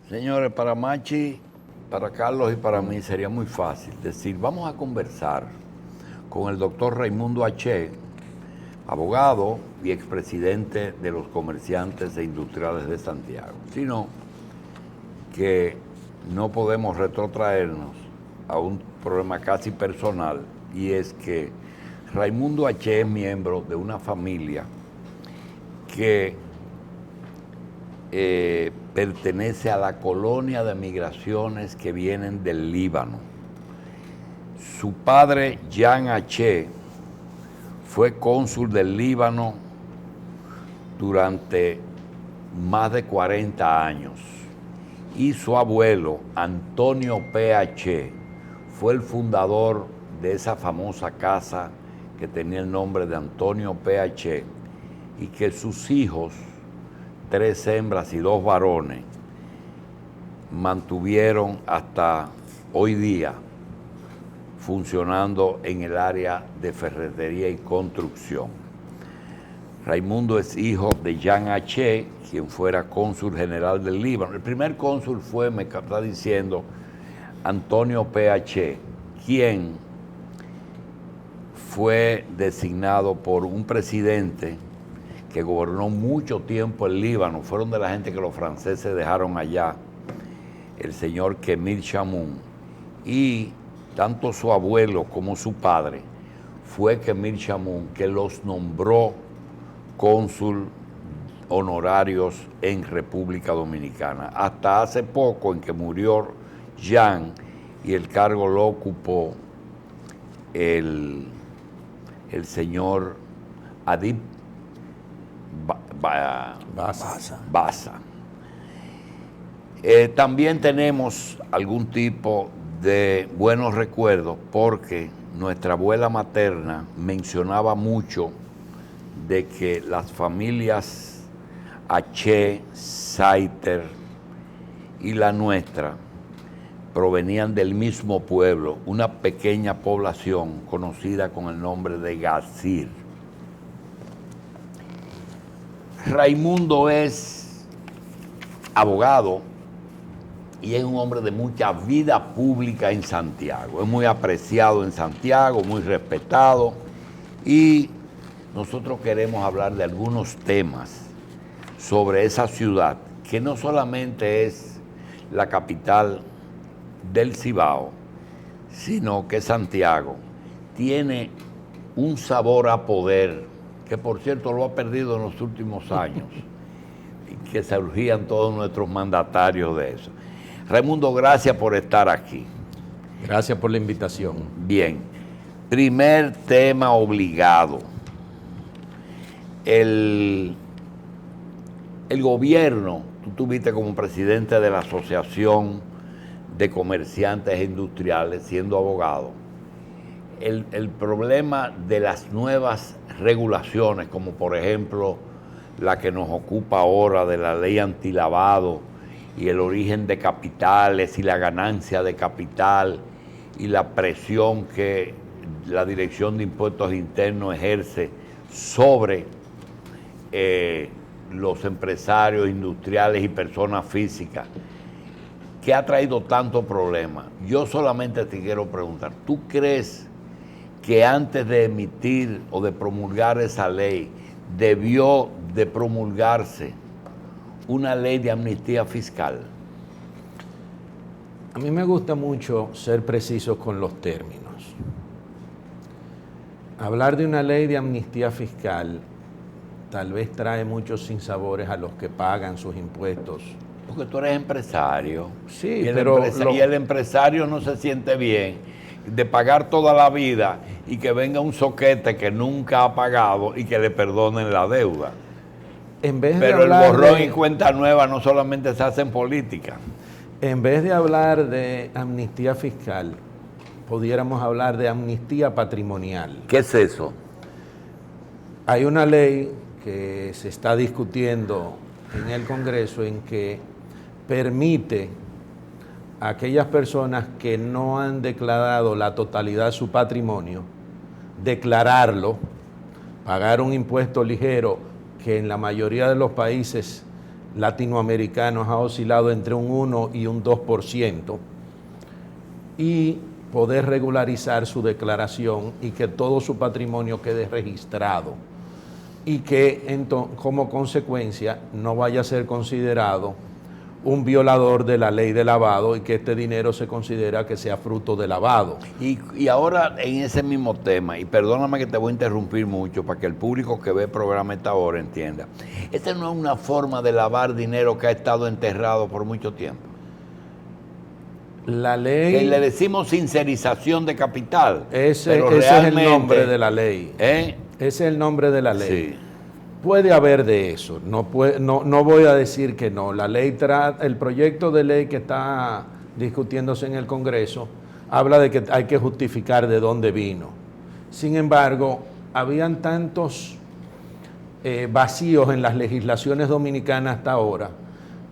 Señores, para Machi, para Carlos y para mí sería muy fácil decir, vamos a conversar con el doctor Raimundo H., abogado y expresidente de los comerciantes e industriales de Santiago, sino que no podemos retrotraernos a un problema casi personal, y es que Raimundo H. es miembro de una familia que pertenece a la colonia de migraciones que vienen del Líbano. Su padre, Jan H., fue cónsul del Líbano durante más de 40 años. Y su abuelo, Antonio P.H., fue el fundador de esa famosa casa que tenía el nombre de Antonio P.H., y que sus hijos, 3 hembras y 2 varones, mantuvieron hasta hoy día funcionando en el área de ferretería y construcción. Raimundo es hijo de Jan H., quien fuera cónsul general del Líbano. El primer cónsul fue, me está diciendo, Antonio P.H., quien fue designado por un presidente que gobernó mucho tiempo el Líbano. Fueron de la gente que los franceses dejaron allá, el señor Kemil Chamoun. Y tanto su abuelo como su padre fue Kemil Chamoun, que los nombró cónsul honorarios en República Dominicana. Hasta hace poco, en que murió Jean, y el cargo lo ocupó el señor Adib Baza. También tenemos algún tipo de buenos recuerdos, porque nuestra abuela materna mencionaba mucho de que las familias H., Saiter y la nuestra provenían del mismo pueblo, una pequeña población conocida con el nombre de Gazir. Raimundo es abogado y es un hombre de mucha vida pública en Santiago. Es muy apreciado en Santiago, muy respetado, y nosotros queremos hablar de algunos temas sobre esa ciudad, que no solamente es la capital del Cibao, sino que Santiago tiene un sabor a poder, que por cierto lo ha perdido en los últimos años, y que surgían todos nuestros mandatarios de eso. Raimundo, gracias por estar aquí. Gracias por la invitación. Bien, primer tema obligado. El gobierno, tú estuviste como presidente de la Asociación de Comerciantes e Industriales, siendo abogado. El problema de las nuevas regulaciones, como por ejemplo la que nos ocupa ahora de la ley antilavado y el origen de capitales y la ganancia de capital y la presión que la Dirección de Impuestos Internos ejerce sobre los empresarios industriales y personas físicas, que ha traído tantos problemas. Yo solamente te quiero preguntar, ¿tú crees que antes de emitir o de promulgar esa ley debió de promulgarse una ley de amnistía fiscal? A mí me gusta mucho ser precisos con los términos. Hablar de una ley de amnistía fiscal tal vez trae muchos sinsabores a los que pagan sus impuestos. Porque tú eres empresario. Sí, y el empresario no se siente bien de pagar toda la vida y que venga un zoquete que nunca ha pagado y que le perdonen la deuda. Pero el borrón y cuenta nueva no solamente se hace en política. En vez de hablar de amnistía fiscal, pudiéramos hablar de amnistía patrimonial. ¿Qué es eso? Hay una ley que se está discutiendo en el Congreso en que permite a aquellas personas que no han declarado la totalidad de su patrimonio, declararlo, pagar un impuesto ligero que en la mayoría de los países latinoamericanos ha oscilado entre un 1 y un 2%, y poder regularizar su declaración y que todo su patrimonio quede registrado y que como consecuencia no vaya a ser considerado un violador de la ley de lavado y que este dinero se considera que sea fruto de lavado. Y ahora en ese mismo tema, y perdóname que te voy a interrumpir mucho para que el público que ve el programa esta hora entienda, esta no es una forma de lavar dinero que ha estado enterrado por mucho tiempo. La ley... Que le decimos sincerización de capital. Ese es el nombre de la ley. Ese es el nombre de la ley. Sí. Puede haber de eso, no voy a decir que no. La ley el proyecto de ley que está discutiéndose en el Congreso habla de que hay que justificar de dónde vino. Sin embargo, habían tantos vacíos en las legislaciones dominicanas hasta ahora.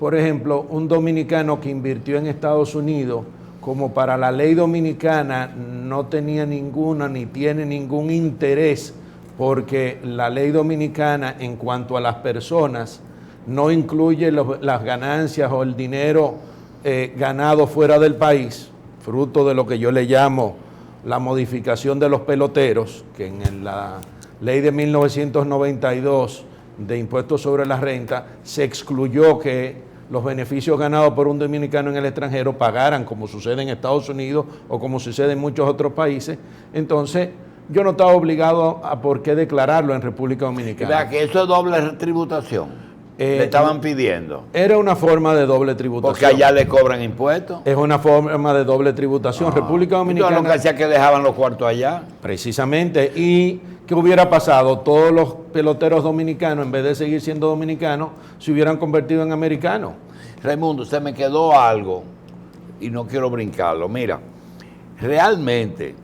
Por ejemplo, un dominicano que invirtió en Estados Unidos, como para la ley dominicana no tenía ninguna ni tiene ningún interés, porque la ley dominicana en cuanto a las personas no incluye las ganancias o el dinero ganado fuera del país, fruto de lo que yo le llamo la modificación de los peloteros, que en la ley de 1992 de impuestos sobre la renta se excluyó que los beneficios ganados por un dominicano en el extranjero pagaran, como sucede en Estados Unidos o como sucede en muchos otros países. Entonces, yo no estaba obligado a por qué declararlo en República Dominicana. ¿Verdad que eso es doble tributación? Le estaban pidiendo. Era una forma de doble tributación. Porque allá le cobran impuestos. Es una forma de doble tributación. República Dominicana... Lo que hacía que dejaban los cuartos allá. Precisamente. ¿Y qué hubiera pasado? Todos los peloteros dominicanos, en vez de seguir siendo dominicanos, se hubieran convertido en americanos. Raimundo, se me quedó algo y no quiero brincarlo. Mira, realmente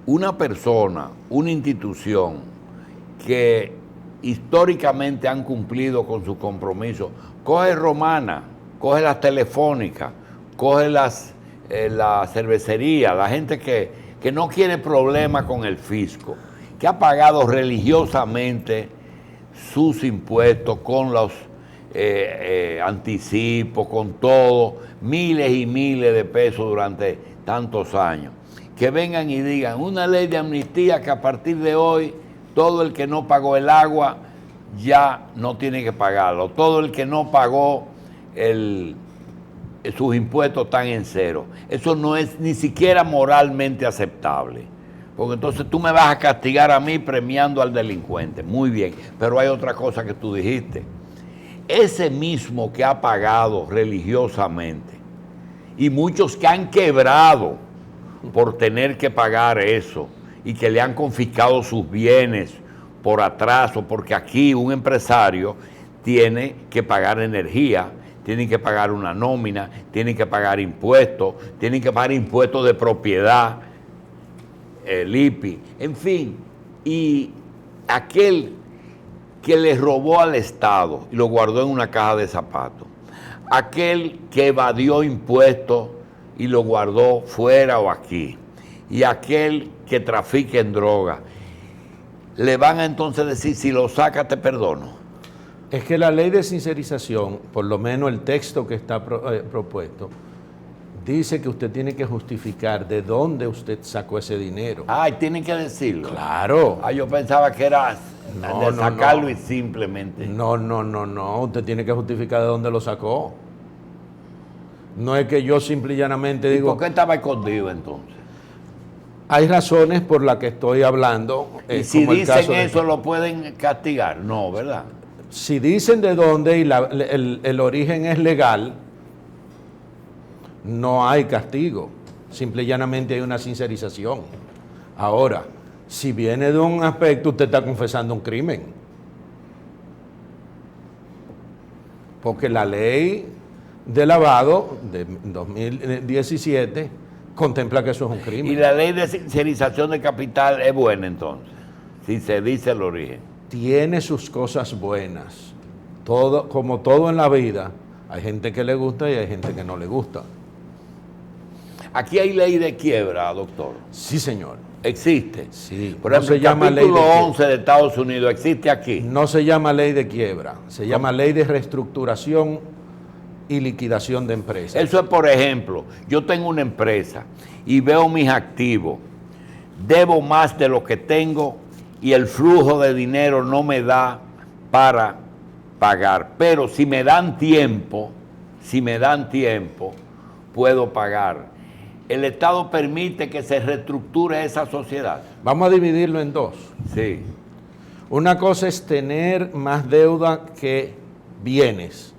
una persona, una institución que históricamente han cumplido con sus compromisos, coge Romana, coge las telefónicas, coge la cervecería, la gente que no quiere problemas con el fisco, que ha pagado religiosamente sus impuestos con los anticipos, con todo, miles y miles de pesos durante tantos años. Que vengan y digan, una ley de amnistía que a partir de hoy todo el que no pagó el agua ya no tiene que pagarlo. Todo el que no pagó sus impuestos están en cero. Eso no es ni siquiera moralmente aceptable. Porque entonces tú me vas a castigar a mí premiando al delincuente. Muy bien, pero hay otra cosa que tú dijiste. Ese mismo que ha pagado religiosamente y muchos que han quebrado por tener que pagar eso y que le han confiscado sus bienes por atraso, porque aquí un empresario tiene que pagar energía, tiene que pagar una nómina, tiene que pagar impuestos, tiene que pagar impuestos de propiedad, el IPI, en fin, y aquel que le robó al Estado y lo guardó en una caja de zapatos, aquel que evadió impuestos y lo guardó fuera o aquí, y aquel que trafica en droga, le van a entonces decir, si lo sacas te perdono. Es que la ley de sincerización, por lo menos el texto que está propuesto, dice que usted tiene que justificar de dónde usted sacó ese dinero. Ah, y tiene que decirlo. Claro. Ah, yo pensaba que era de sacarlo y simplemente. No, usted tiene que justificar de dónde lo sacó. No es que yo simple y llanamente digo... ¿Por qué estaba escondido entonces? Hay razones por las que estoy hablando. Y si dicen eso, ¿lo pueden castigar? No, ¿verdad? Si dicen de dónde y el origen es legal, no hay castigo. Simple y llanamente hay una sincerización. Ahora, si viene de un aspecto, usted está confesando un crimen. Porque la ley de lavado de 2017 contempla que eso es un crimen. ¿Y la ley de sincerización de capital es buena entonces? Si se dice el origen. Tiene sus cosas buenas. Todo, como todo en la vida, hay gente que le gusta y hay gente que no le gusta. Aquí hay ley de quiebra, doctor. Sí, señor. Existe. Sí, Por no ejemplo, se llama el ley capítulo de 11 de Estados Unidos existe aquí. No se llama ley de quiebra, se llama ley de reestructuración y liquidación de empresas. Eso es, por ejemplo, yo tengo una empresa y veo mis activos, debo más de lo que tengo y el flujo de dinero no me da para pagar. Pero si me dan tiempo, puedo pagar. El Estado permite que se reestructure esa sociedad. Vamos a dividirlo en dos. Sí. Una cosa es tener más deuda que bienes,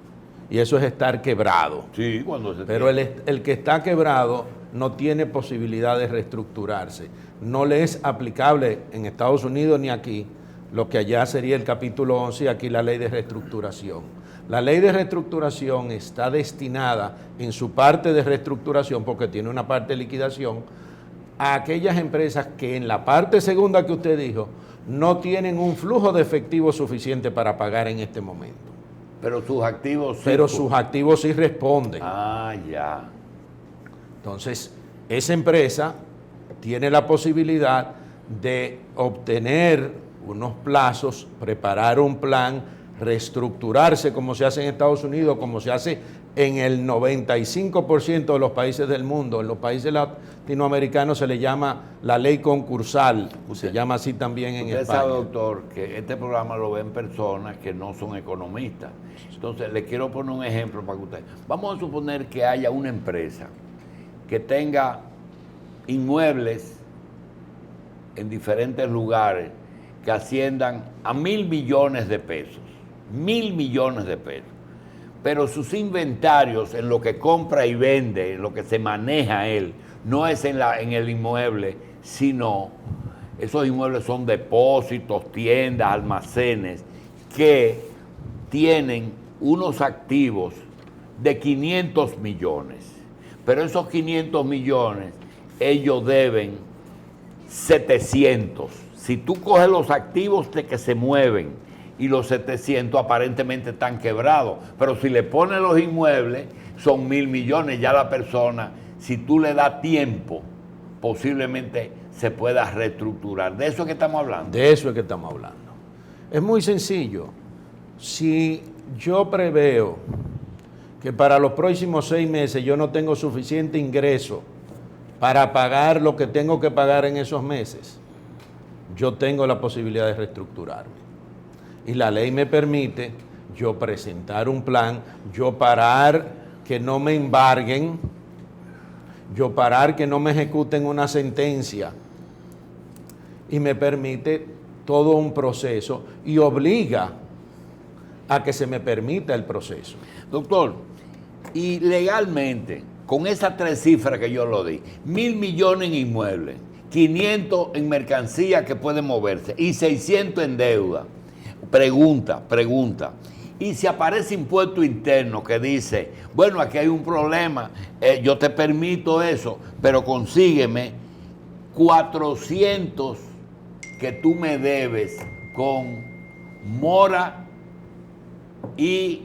y eso es estar quebrado. Sí, cuando se Pero el que está quebrado no tiene posibilidad de reestructurarse. No le es aplicable en Estados Unidos ni aquí lo que allá sería el capítulo 11 y aquí la ley de reestructuración. La ley de reestructuración está destinada en su parte de reestructuración, porque tiene una parte de liquidación, a aquellas empresas que en la parte segunda que usted dijo no tienen un flujo de efectivo suficiente para pagar en este momento. Pero sus activos sí. Pero sus activos sí responden. Ah, ya. Entonces, esa empresa tiene la posibilidad de obtener unos plazos, preparar un plan, reestructurarse como se hace en Estados Unidos, como se hace en el 95% de los países del mundo. En los países latinoamericanos se le llama la ley concursal, se llama así también en España. Usted sabe, doctor, que este programa lo ven personas que no son economistas. Entonces, le quiero poner un ejemplo para que usted... Vamos a suponer que haya una empresa que tenga inmuebles en diferentes lugares que asciendan a 1.000 millones de pesos. 1.000 millones de pesos. Pero sus inventarios en lo que compra y vende, en lo que se maneja él, no es en el inmueble, sino esos inmuebles son depósitos, tiendas, almacenes, que tienen unos activos de 500 millones. Pero esos 500 millones, ellos deben 700. Si tú coges los activos de que se mueven y los 700 aparentemente están quebrados, pero si le pones los inmuebles, son 1.000 millones. Ya la persona, si tú le das tiempo, posiblemente se pueda reestructurar. ¿De eso es que estamos hablando? De eso es que estamos hablando. Es muy sencillo. Si yo preveo que para los próximos 6 meses yo no tengo suficiente ingreso para pagar lo que tengo que pagar en esos meses, yo tengo la posibilidad de reestructurarme. Y la ley me permite yo presentar un plan, yo parar que no me embarguen, yo parar que no me ejecuten una sentencia, y me permite todo un proceso y obliga a que se me permita el proceso. Doctor, y legalmente, con esas 3 cifras que yo lo di, 1.000 millones en inmuebles, 500 en mercancía que pueden moverse y 600 en deuda. Pregunta, y si aparece impuesto interno que dice, bueno, aquí hay un problema, yo te permito eso, pero consígueme 400 que tú me debes con mora y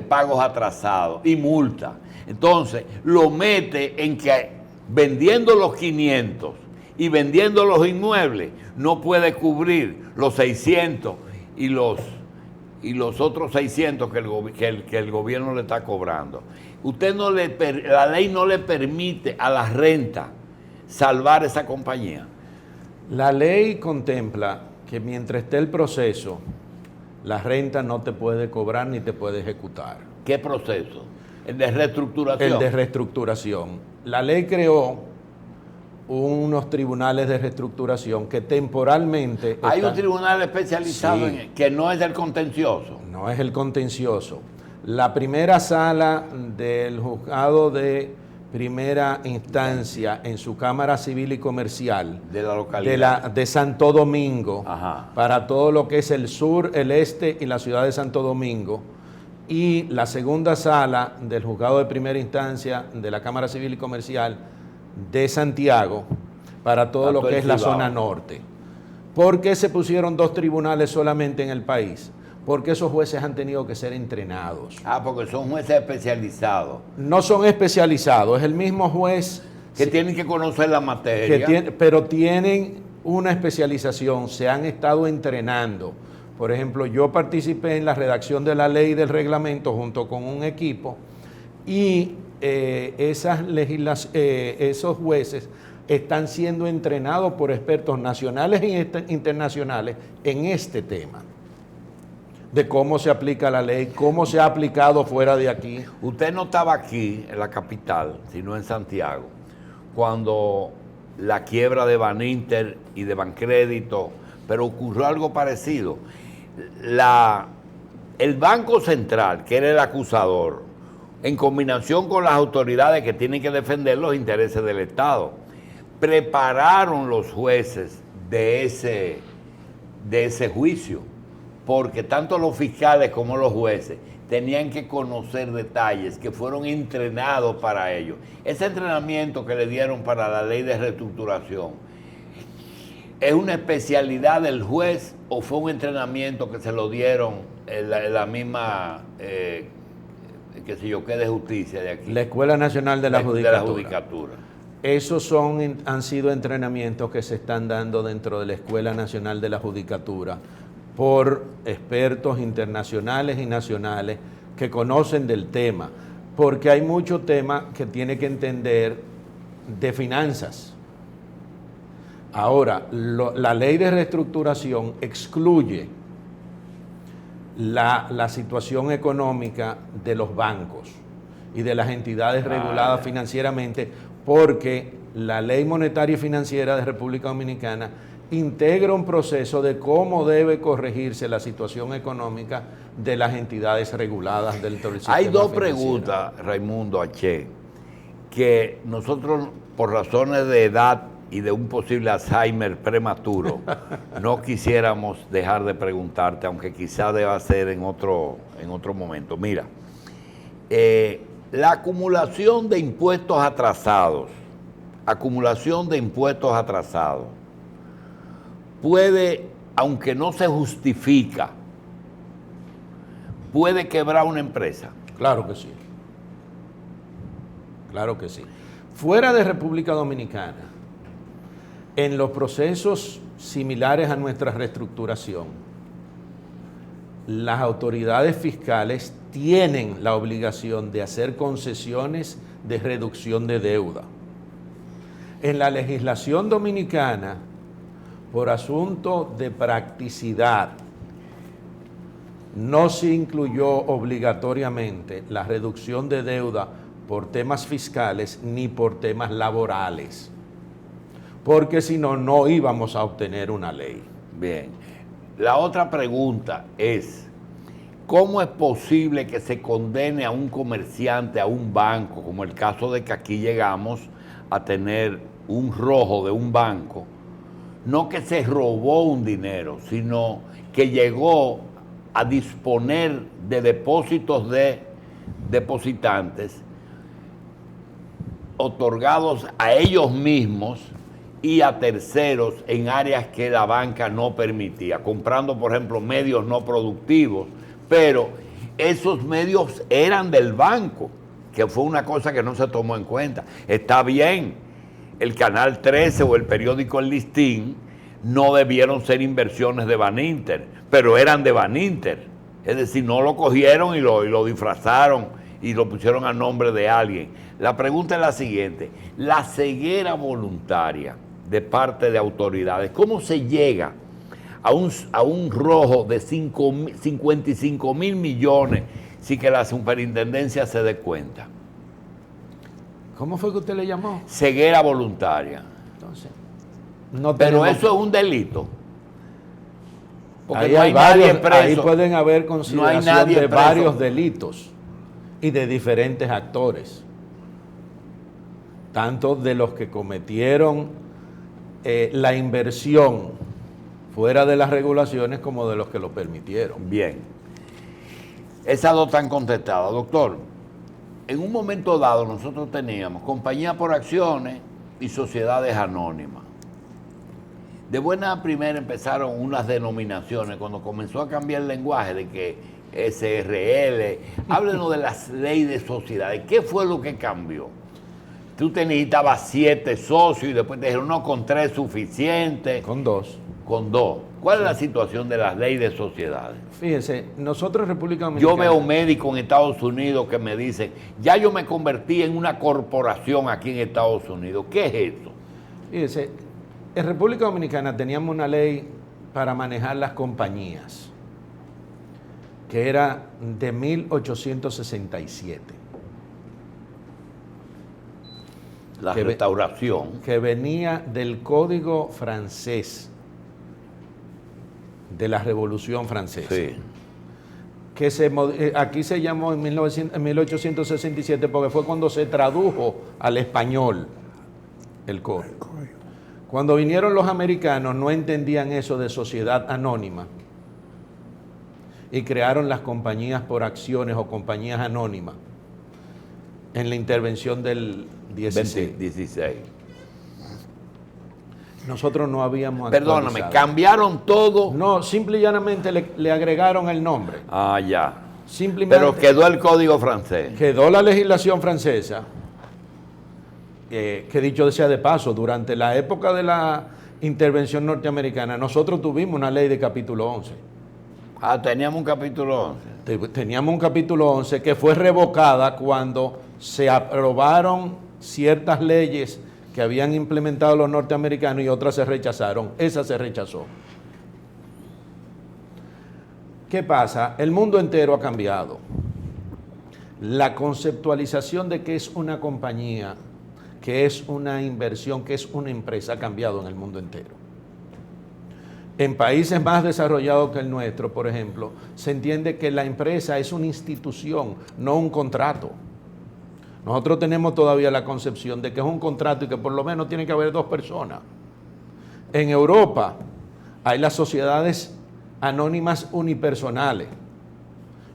pagos atrasados y multa. Entonces, lo mete en que vendiendo los 500 y vendiendo los inmuebles, no puede cubrir los 600 y los otros 600 que el gobierno le está cobrando. La ley no le permite a la renta salvar esa compañía. La ley contempla que mientras esté el proceso, la renta no te puede cobrar ni te puede ejecutar. ¿Qué proceso? ¿El de reestructuración? El de reestructuración. La ley creó unos tribunales de reestructuración que temporalmente... Hay un tribunal especializado Sí. que no es el contencioso. No es el contencioso. La primera sala del juzgado de primera instancia en su Cámara Civil y Comercial De la localidad. de Santo Domingo, Ajá. para todo lo que es el sur, el este y la ciudad de Santo Domingo, y la segunda sala del juzgado de primera instancia de la Cámara Civil y Comercial de Santiago, para todo lo que es la zona norte. ¿Por qué se pusieron 2 tribunales solamente en el país? Porque esos jueces han tenido que ser entrenados. Porque son jueces especializados. No son especializados, es el mismo juez que tienen que conocer la materia. Pero tienen una especialización, se han estado entrenando. Por ejemplo, yo participé en la redacción de la ley del reglamento junto con un equipo y esos jueces están siendo entrenados por expertos nacionales e internacionales en este tema, de cómo se aplica la ley, cómo se ha aplicado fuera de aquí. Usted no estaba aquí, en la capital, sino en Santiago, cuando la quiebra de Baninter y de Bancrédito, pero ocurrió algo parecido. El Banco Central, que era el acusador, en combinación con las autoridades que tienen que defender los intereses del Estado, prepararon los jueces de ese juicio, porque tanto los fiscales como los jueces tenían que conocer detalles que fueron entrenados para ello. Ese entrenamiento que le dieron para la ley de reestructuración, ¿es una especialidad del juez o fue un entrenamiento que se lo dieron en la misma, qué sé yo, qué de justicia de aquí? La Escuela Nacional de la Judicatura. Esos han sido entrenamientos que se están dando dentro de la Escuela Nacional de la Judicatura por expertos internacionales y nacionales que conocen del tema, porque hay mucho tema que tiene que entender de finanzas. Ahora, la ley de reestructuración excluye la situación económica de los bancos y de las entidades reguladas financieramente, porque la ley monetaria y financiera de República Dominicana integra un proceso de cómo debe corregirse la situación económica de las entidades reguladas dentro del sistema Hay dos financiero. preguntas, Raimundo H., que nosotros, por razones de edad y de un posible Alzheimer prematuro, no quisiéramos dejar de preguntarte, aunque quizá deba ser en otro momento. Mira, la acumulación de impuestos atrasados, puede, aunque no se justifica, puede quebrar una empresa. Claro que sí. Claro que sí. Fuera de República Dominicana, en los procesos similares a nuestra reestructuración, las autoridades fiscales tienen la obligación de hacer concesiones de reducción de deuda. En la legislación dominicana, por asunto de practicidad, no se incluyó obligatoriamente la reducción de deuda por temas fiscales ni por temas laborales, porque si no, no íbamos a obtener una ley. Bien. La otra pregunta es, ¿cómo es posible que se condene a un comerciante, a un banco, como el caso de que aquí llegamos a tener un rojo de un banco? No que se robó un dinero, sino que llegó a disponer de depósitos de depositantes otorgados a ellos mismos y a terceros en áreas que la banca no permitía, comprando, por ejemplo, medios no productivos, pero esos medios eran del banco, que fue una cosa que no se tomó en cuenta. Está bien, el Canal 13 o el periódico El Listín no debieron ser inversiones de Baninter, pero eran de Baninter. Es decir, no lo cogieron y lo disfrazaron y lo pusieron a nombre de alguien. La pregunta es la siguiente: la ceguera voluntaria de parte de autoridades, ¿cómo se llega a un rojo de 55 mil millones sin que la superintendencia se dé cuenta? ¿Cómo fue que usted le llamó? Ceguera voluntaria. Entonces, pero eso es un delito. Porque ahí, no hay nadie preso. Ahí pueden haber consideración de preso. Varios delitos y de diferentes actores, tanto de los que cometieron la inversión fuera de las regulaciones como de los que lo permitieron. Bien. Esas dos están contestadas. Doctor, en un momento dado nosotros teníamos compañía por acciones y sociedades anónimas. De buena a primera empezaron unas denominaciones, cuando comenzó a cambiar el lenguaje de que SRL, háblenos de las leyes de sociedades. ¿Qué fue lo que cambió? tú te necesitabas 7 socios y después te dijeron, no, con 3 es suficiente. Con 2. Con 2. ¿Cuál es la situación de las leyes de sociedades? Fíjense, nosotros en República Dominicana... Yo veo médicos en Estados Unidos que me dicen, ya yo me convertí en una corporación aquí en Estados Unidos. ¿Qué es eso? Fíjense, en República Dominicana teníamos una ley para manejar las compañías, que era de 1867. La restauración. Que venía del Código francés, de la Revolución Francesa. Sí. Que aquí se llamó en 1867 porque fue cuando se tradujo al español el código. Cuando vinieron los americanos no entendían eso de sociedad anónima y crearon las compañías por acciones o compañías anónimas en la intervención del 16. Nosotros no habíamos actualizado. Perdóname, ¿cambiaron todo? No, simple y llanamente le agregaron el nombre. Ah, ya. Simplemente Pero quedó el código francés. quedó la legislación francesa, que dicho sea de paso, durante la época de la intervención norteamericana, nosotros tuvimos una ley de capítulo 11. Ah, teníamos un capítulo 11. Teníamos un capítulo 11 que fue revocada cuando se aprobaron ciertas leyes que habían implementado los norteamericanos y otras se rechazaron. Esa se rechazó. ¿Qué pasa? El mundo entero ha cambiado. La conceptualización de qué es una compañía, qué es una inversión, qué es una empresa ha cambiado en el mundo entero. En países más desarrollados que el nuestro, por ejemplo, se entiende que la empresa es una institución, no un contrato. Nosotros tenemos todavía la concepción de que es un contrato y que por lo menos tiene que haber 2 personas. En Europa hay las sociedades anónimas unipersonales.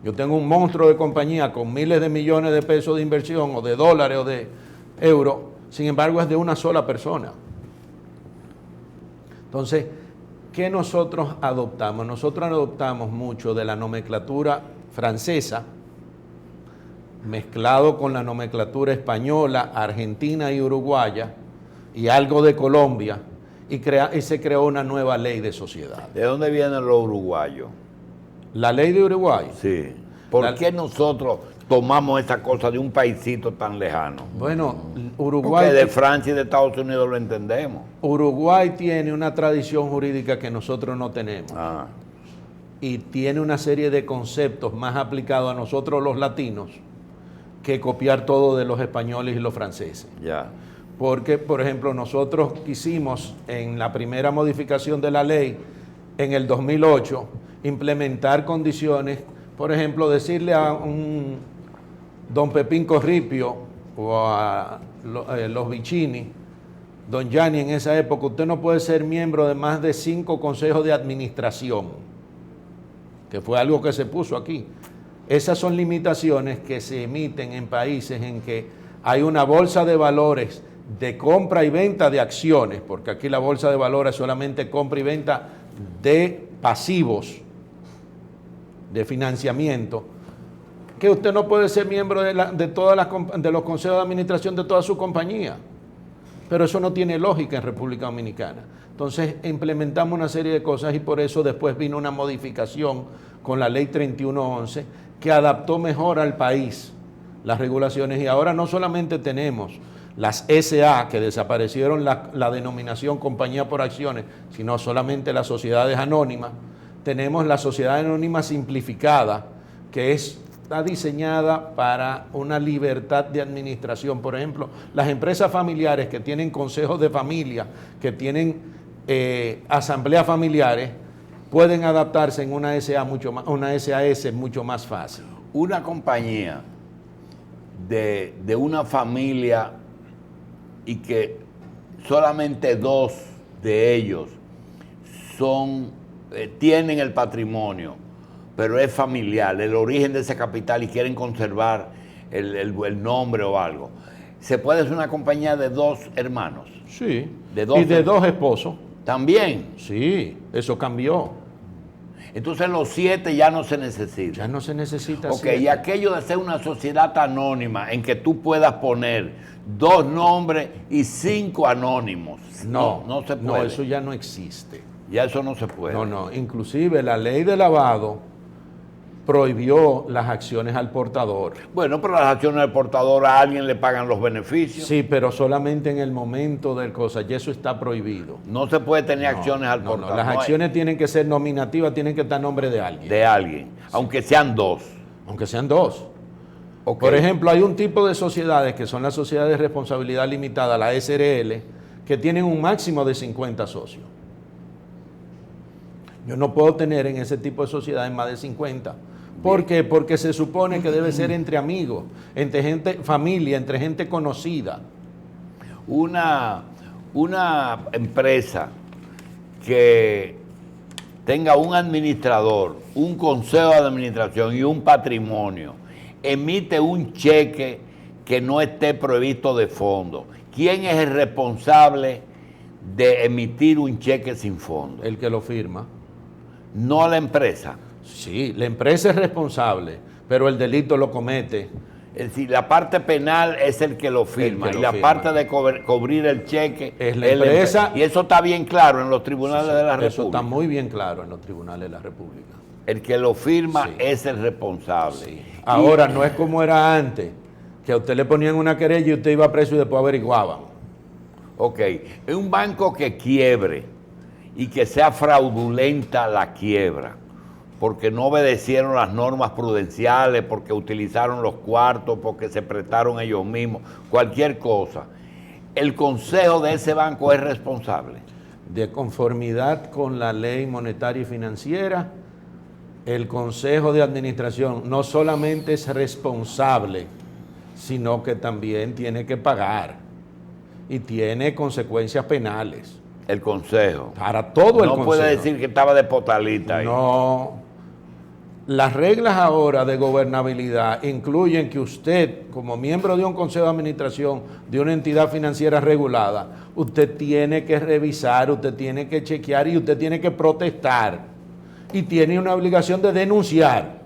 Yo tengo un monstruo de compañía con miles de millones de pesos de inversión o de dólares o de euros, sin embargo es de una sola persona. Entonces, ¿qué nosotros adoptamos? Nosotros adoptamos mucho de la nomenclatura francesa, mezclado con la nomenclatura española, argentina y uruguaya, y algo de Colombia, y se creó una nueva ley de sociedad. ¿De dónde vienen los uruguayos? La ley de Uruguay. Sí. ¿Por qué nosotros tomamos esa cosa de un paisito tan lejano? Bueno, Uruguay... Porque de Francia y de Estados Unidos lo entendemos. Uruguay tiene una tradición jurídica que nosotros no tenemos. Ah. Y tiene una serie de conceptos más aplicados a nosotros los latinos que copiar todo de los españoles y los franceses. Ya. Porque, por ejemplo, nosotros quisimos en la primera modificación de la ley, en el 2008, implementar condiciones, por ejemplo, decirle a un don Pepín Corripio o a los Vicini, don Gianni en esa época, usted no puede ser miembro de más de 5 consejos de administración, que fue algo que se puso aquí. Esas son limitaciones que se emiten en países en que hay una bolsa de valores de compra y venta de acciones, porque aquí la bolsa de valores es solamente compra y venta de pasivos, de financiamiento, que usted no puede ser miembro de los consejos de administración de toda su compañía. Pero eso no tiene lógica en República Dominicana. Entonces implementamos una serie de cosas y por eso después vino una modificación con la ley 3111 que adaptó mejor al país las regulaciones y ahora no solamente tenemos las SA que desaparecieron la denominación compañía por acciones, sino solamente las sociedades anónimas. Tenemos la sociedad anónima simplificada que está diseñada para una libertad de administración. Por ejemplo, las empresas familiares que tienen consejos de familia, que tienen asambleas familiares, pueden adaptarse en una SAS mucho más fácil. Una compañía de una familia y que solamente 2 de ellos tienen el patrimonio, pero es familiar, el origen de ese capital y quieren conservar el nombre o algo. ¿Se puede hacer una compañía de 2 hermanos? Sí. ¿De 2 y de 2 esposos? ¿También? Sí, eso cambió. Entonces los 7 ya no se necesitan. Ya no se necesita. Ok, 7. y aquello de ser una sociedad anónima en que tú puedas poner 2 nombres y 5 anónimos. No se puede. No, eso ya no existe. Ya eso no se puede. No. Inclusive la ley de lavado prohibió las acciones al portador. Bueno, pero las acciones del portador a alguien le pagan los beneficios. Sí, pero solamente en el momento del cosa, y eso está prohibido. No se puede tener acciones al portador. Las acciones tienen que ser nominativas, tienen que estar a nombre de alguien. De alguien, sí. Aunque sean 2. Aunque sean 2. Okay. Por ejemplo, hay un tipo de sociedades que son las sociedades de responsabilidad limitada, la SRL, que tienen un máximo de 50 socios. Yo no puedo tener en ese tipo de sociedades más de 50. ¿Por qué? Porque se supone que debe ser entre amigos, entre gente, familia, entre gente conocida. Una empresa que tenga un administrador, un consejo de administración y un patrimonio, emite un cheque que no esté previsto de fondo. ¿Quién es el responsable de emitir un cheque sin fondo? El que lo firma. No la empresa. Sí, la empresa es responsable, pero el delito lo comete. Es decir, la parte penal es el que lo firma y la parte de cubrir el cheque es la empresa. Y eso está bien claro en los tribunales de la República. Eso está muy bien claro en los tribunales de la República. El que lo firma es el responsable. Sí. Ahora, no es como era antes, que a usted le ponían una querella y usted iba preso y después averiguaban. Ok, es un banco que quiebre y que sea fraudulenta la quiebra, porque no obedecieron las normas prudenciales, porque utilizaron los cuartos, porque se prestaron ellos mismos, cualquier cosa. ¿El consejo de ese banco es responsable? De conformidad con la ley monetaria y financiera, el consejo de administración no solamente es responsable, sino que también tiene que pagar y tiene consecuencias penales. El consejo. Para todo el consejo. No puede decir que estaba de potalita ahí. No. Las reglas ahora de gobernabilidad incluyen que usted, como miembro de un consejo de administración de una entidad financiera regulada, usted tiene que revisar, usted tiene que chequear y usted tiene que protestar. Y tiene una obligación de denunciar.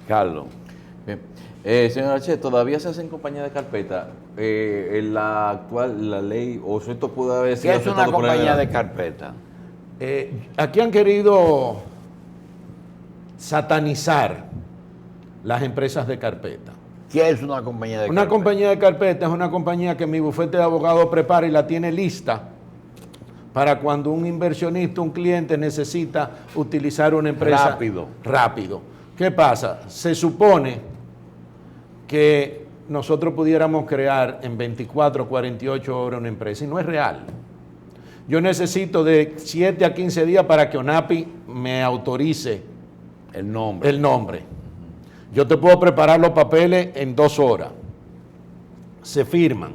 Carlos. Bien. Señor Archet, ¿todavía se hacen compañías de carpeta? La ley, o esto puede haber sido... ¿Qué es una compañía de carpeta? Aquí han querido satanizar las empresas de carpeta. ¿Qué es una compañía de carpeta? Una compañía de carpeta es una compañía que mi bufete de abogados prepara y la tiene lista para cuando un inversionista, un cliente necesita utilizar una empresa rápido. ¿Qué pasa? Se supone que nosotros pudiéramos crear en 24 o 48 horas una empresa y no es real. Yo necesito de 7 a 15 días para que ONAPI me autorice el nombre. Yo te puedo preparar los papeles en 2 horas. Se firman.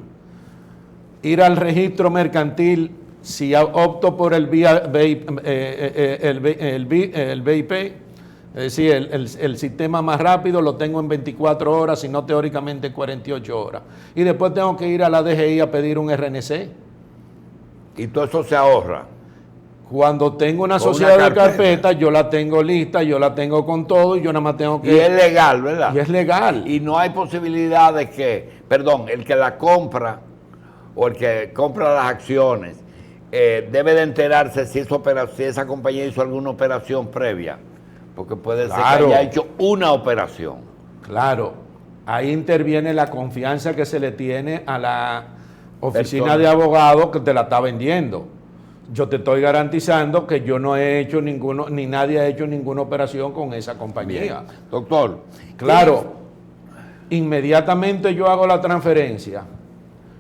Ir al registro mercantil, si opto por el BIP, es decir, el sistema más rápido lo tengo en 24 horas, sino teóricamente 48 horas. Y después tengo que ir a la DGI a pedir un RNC. Y todo eso se ahorra. Cuando tengo una sociedad de carpeta, yo la tengo lista, yo la tengo con todo y yo nada más tengo que... Y es legal, ¿verdad? Y es legal. Y no hay posibilidad de que, el que la compra o el que compra las acciones debe de enterarse si esa compañía hizo alguna operación previa. Porque puede ser que haya hecho una operación. Claro. Ahí interviene la confianza que se le tiene a la oficina de abogados que te la está vendiendo. Yo te estoy garantizando que yo no he hecho ni nadie ha hecho ninguna operación con esa compañía. Bien. Doctor. Claro, inmediatamente yo hago la transferencia,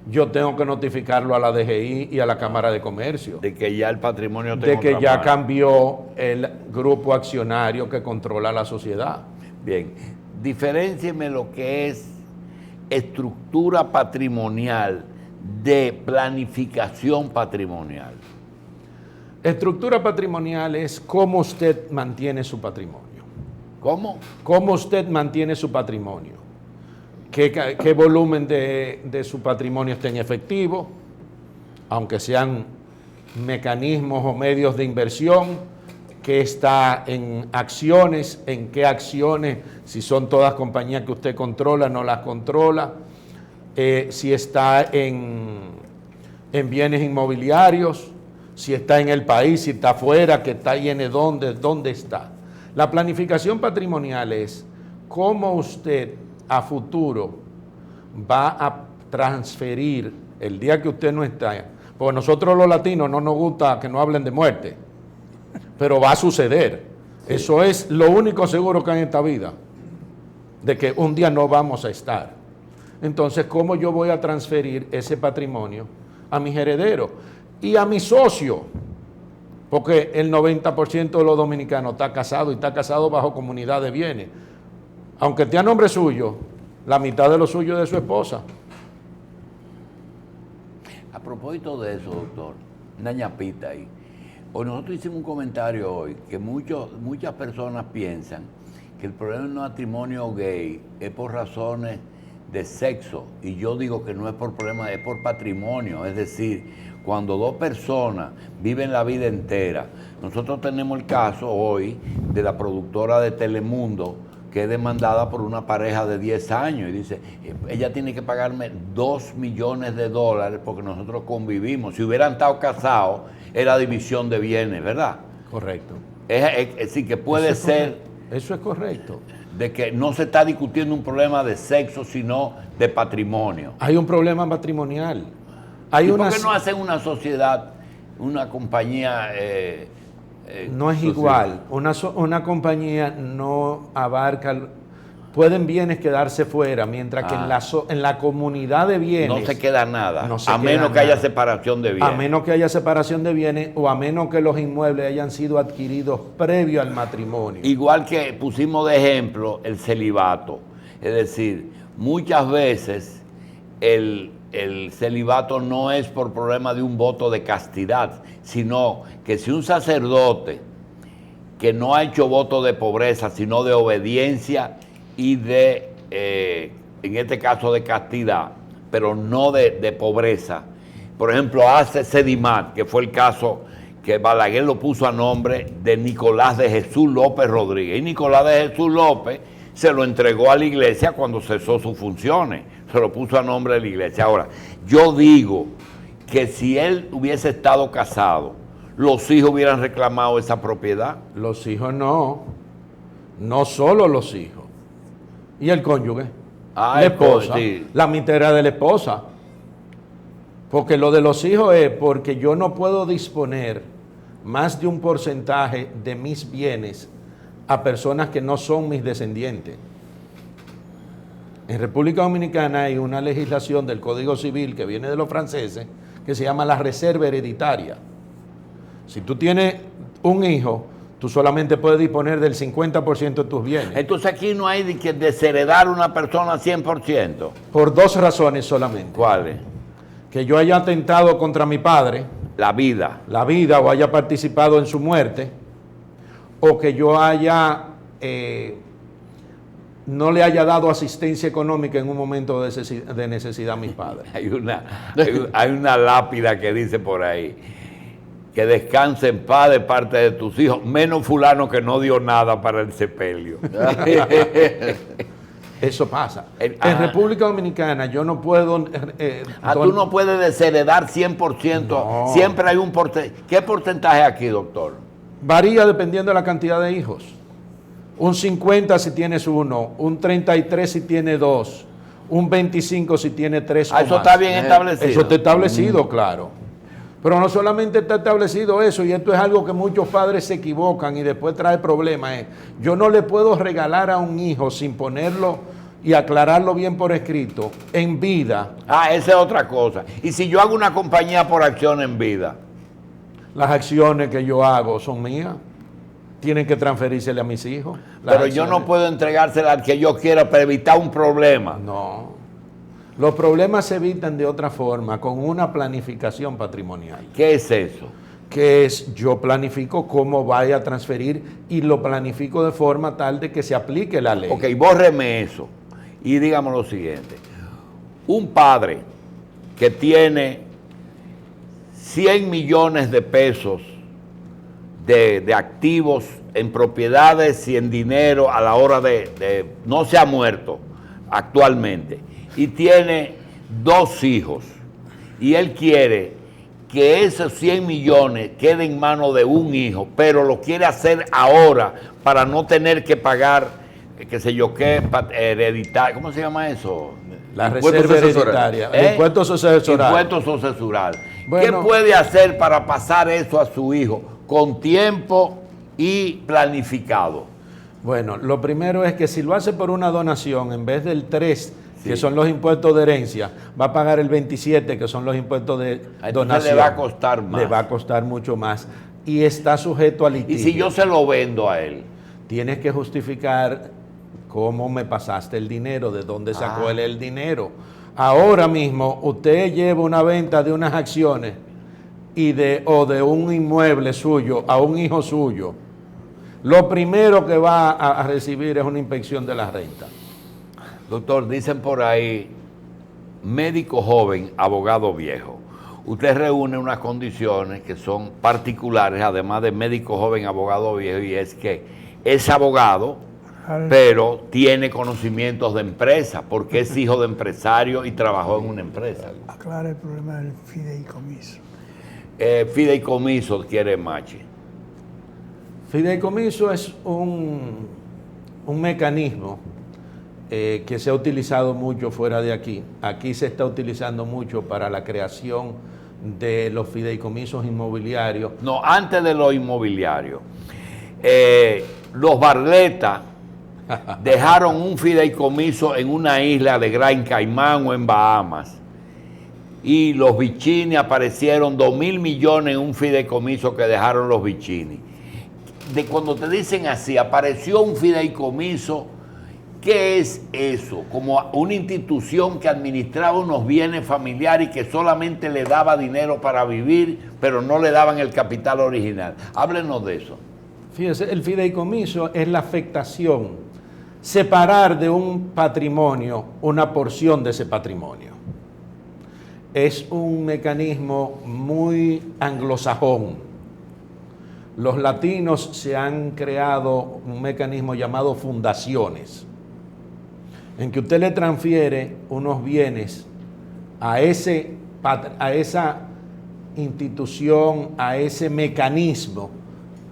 yo tengo que notificarlo a la DGI y a la Cámara de Comercio. De que ya el patrimonio... De que ya cambió el grupo accionario que controla la sociedad. Bien, diferéncieme lo que es estructura patrimonial de planificación patrimonial. Estructura patrimonial es cómo usted mantiene su patrimonio. ¿Cómo? Cómo usted mantiene su patrimonio. ¿Qué volumen de su patrimonio está en efectivo? Aunque sean mecanismos o medios de inversión, qué está en acciones, en qué acciones, si son todas compañías que usted controla, no las controla, si está en bienes inmobiliarios, si está en el país, si está afuera, que está ahí en dónde está. La planificación patrimonial es cómo usted a futuro va a transferir el día que usted no está. Porque nosotros los latinos no nos gusta que nos hablen de muerte, pero va a suceder. Sí. Eso es lo único seguro que hay en esta vida, de que un día no vamos a estar. Entonces, ¿cómo yo voy a transferir ese patrimonio a mis herederos y a mi socio? Porque el 90% de los dominicanos está casado y está casado bajo comunidad de bienes. Aunque esté a nombre suyo, la mitad de lo suyo es de su esposa. A propósito de eso, doctor, una ñapita ahí. Hoy nosotros hicimos un comentario hoy que muchas personas piensan que el problema del matrimonio gay es por razones de sexo, y yo digo que no es por problema, es por patrimonio. Es decir, cuando dos personas viven la vida entera. Nosotros tenemos el caso hoy de la productora de Telemundo, que es demandada por una pareja de 10 años y dice, ella tiene que pagarme $2 millones porque nosotros convivimos. Si hubieran estado casados, era división de bienes, ¿verdad? Correcto. Es decir, que puede ser... Eso es correcto. De que no se está discutiendo un problema de sexo, sino de patrimonio. Hay un problema patrimonial. ¿Y por qué no hacen una sociedad, una compañía... no es igual. Una compañía no abarca... Pueden bienes quedarse fuera, mientras que en la comunidad de bienes... No se queda nada, a menos que haya separación de bienes. A menos que haya separación de bienes o a menos que los inmuebles hayan sido adquiridos previo al matrimonio. Igual que pusimos de ejemplo el celibato. Es decir, muchas veces el celibato no es por problema de un voto de castidad, sino que si un sacerdote que no ha hecho voto de pobreza, sino de obediencia y de, en este caso, de castidad, pero no de pobreza. Por ejemplo, hace Sedimat, que fue el caso que Balaguer lo puso a nombre de Nicolás de Jesús López Rodríguez. Y Nicolás de Jesús López se lo entregó a la iglesia cuando cesó sus funciones. Se lo puso a nombre de la iglesia. Ahora, yo digo que si él hubiese estado casado, los hijos hubieran reclamado esa propiedad. Los hijos no. No solo los hijos. ¿Y el cónyuge? La esposa. Sí. La mitad era de la esposa. Porque lo de los hijos es porque yo no puedo disponer más de un porcentaje de mis bienes a personas que no son mis descendientes. En República Dominicana hay una legislación del Código Civil que viene de los franceses que se llama la reserva hereditaria. Si tú tienes un hijo, tú solamente puedes disponer del 50% de tus bienes. Entonces aquí no hay que desheredar a una persona 100%. Por dos razones solamente. ¿Cuáles? Que yo haya atentado contra mi padre. La vida. La vida, o haya participado en su muerte. O que yo haya... no le haya dado asistencia económica en un momento de necesidad a mis padres. Hay una lápida que dice por ahí, que descanse en paz de parte de tus hijos, menos fulano que no dio nada para el sepelio. Eso pasa. En República Dominicana yo no puedo... tú no puedes desheredar 100%. No. Siempre hay un porcentaje. ¿Qué porcentaje aquí, doctor? Varía dependiendo de la cantidad de hijos. Un 50 si tienes uno, un 33 si tiene dos, un 25 si tiene tres. Eso está bien establecido. Eso está establecido, claro. Pero no solamente está establecido eso, y esto es algo que muchos padres se equivocan y después trae problemas. Yo no le puedo regalar a un hijo sin ponerlo y aclararlo bien por escrito en vida. Esa es otra cosa. Y si yo hago una compañía por acción en vida. Las acciones que yo hago son mías. Tienen que transferírsele a mis hijos. Pero yo no puedo entregársela al que yo quiera para evitar un problema. No. Los problemas se evitan de otra forma, con una planificación patrimonial. ¿Qué es eso? Que es, yo planifico cómo vaya a transferir y lo planifico de forma tal de que se aplique la ley. Ok, bórreme eso y dígame lo siguiente. Un padre que tiene 100 millones de pesos de activos en propiedades y en dinero a la hora no se ha muerto actualmente, y tiene 2 hijos, y él quiere que esos 100 millones queden en manos de un hijo, pero lo quiere hacer ahora para no tener que pagar, qué sé yo qué, hereditario, ¿cómo se llama eso? La reserva hereditaria, el impuesto sucesoral. Impuesto sucesoral. Bueno, ¿qué puede hacer para pasar eso a su hijo con tiempo y planificado? Bueno, lo primero es que si lo hace por una donación, en vez del 3, sí, que son los impuestos de herencia, va a pagar el 27, que son los impuestos de donación. Le va a costar más. Le va a costar mucho más. Y está sujeto a litigio. ¿Y si yo se lo vendo a él? Tienes que justificar cómo me pasaste el dinero, de dónde sacó él el dinero. Ahora mismo, usted lleva una venta de unas acciones o de un inmueble suyo a un hijo suyo. Lo primero que va a recibir es una inspección de la renta. Doctor, dicen por ahí, médico joven, abogado viejo. Usted reúne unas condiciones que son particulares, además de médico joven, abogado viejo, y es que es abogado, pero tiene conocimientos de empresa, porque es hijo de empresario y trabajó en una empresa. Aclara el problema del fideicomiso. Fideicomiso quiere Machi. Fideicomiso es un mecanismo que se ha utilizado mucho fuera de aquí. Aquí se está utilizando mucho para la creación de los fideicomisos inmobiliarios. No, antes de los inmobiliarios. Los Barletta dejaron un fideicomiso en una isla de Gran Caimán o en Bahamas. Y los Vicini aparecieron 2.000 millones en un fideicomiso que dejaron los Vicini. De cuando te dicen así, apareció un fideicomiso, ¿qué es eso? Como una institución que administraba unos bienes familiares y que solamente le daba dinero para vivir, pero no le daban el capital original. Háblenos de eso. Fíjese, el fideicomiso es la afectación, separar de un patrimonio una porción de ese patrimonio. Es un mecanismo muy anglosajón. Los latinos se han creado un mecanismo llamado fundaciones, en que usted le transfiere unos bienes a esa institución, a ese mecanismo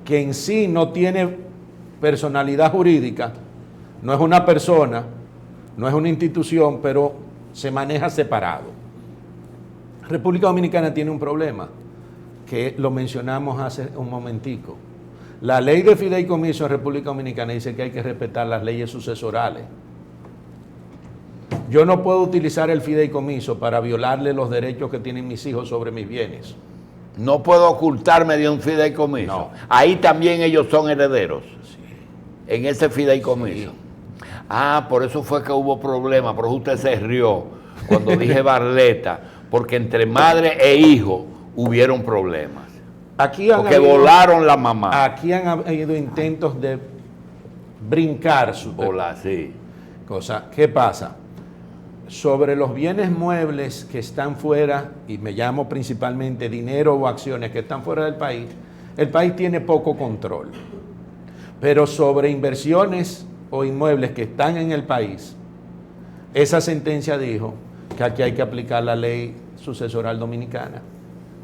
que en sí no tiene personalidad jurídica, no es una persona, no es una institución, pero se maneja separado. República Dominicana tiene un problema, que lo mencionamos hace un momentico. La ley de fideicomiso en República Dominicana dice que hay que respetar las leyes sucesorales. Yo no puedo utilizar el fideicomiso para violarle los derechos que tienen mis hijos sobre mis bienes. No puedo ocultarme de un fideicomiso. No. Ahí también ellos son herederos. Sí. En ese fideicomiso. Sí. Por eso fue que hubo problemas. Por eso usted se rió cuando dije Barletta, porque entre madre e hijo hubieron problemas. Porque volaron la mamá. Aquí han habido intentos de brincar su Sí. cosa. ¿Qué pasa? Sobre los bienes muebles que están fuera, y me llamo principalmente dinero o acciones que están fuera del país, el país tiene poco control. Pero sobre inversiones o inmuebles que están en el país, esa sentencia dijo que aquí hay que aplicar la ley sucesoral dominicana,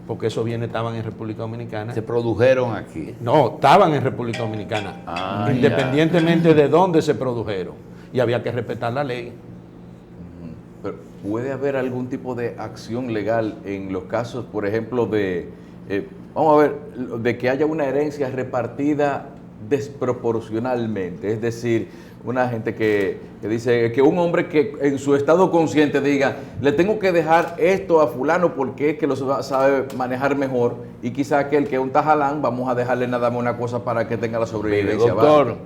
porque esos bienes estaban en República Dominicana. Se produjeron aquí. No, estaban en República Dominicana, independientemente de dónde se produjeron, y había que respetar la ley. Pero ¿puede haber algún tipo de acción legal en los casos, por ejemplo, vamos a ver, de que haya una herencia repartida desproporcionalmente? Es decir, una gente que dice que un hombre que en su estado consciente diga, le tengo que dejar esto a fulano porque es que lo sabe manejar mejor, y quizá aquel que es un tajalán, vamos a dejarle nada más una cosa para que tenga la sobrevivencia. Doctor,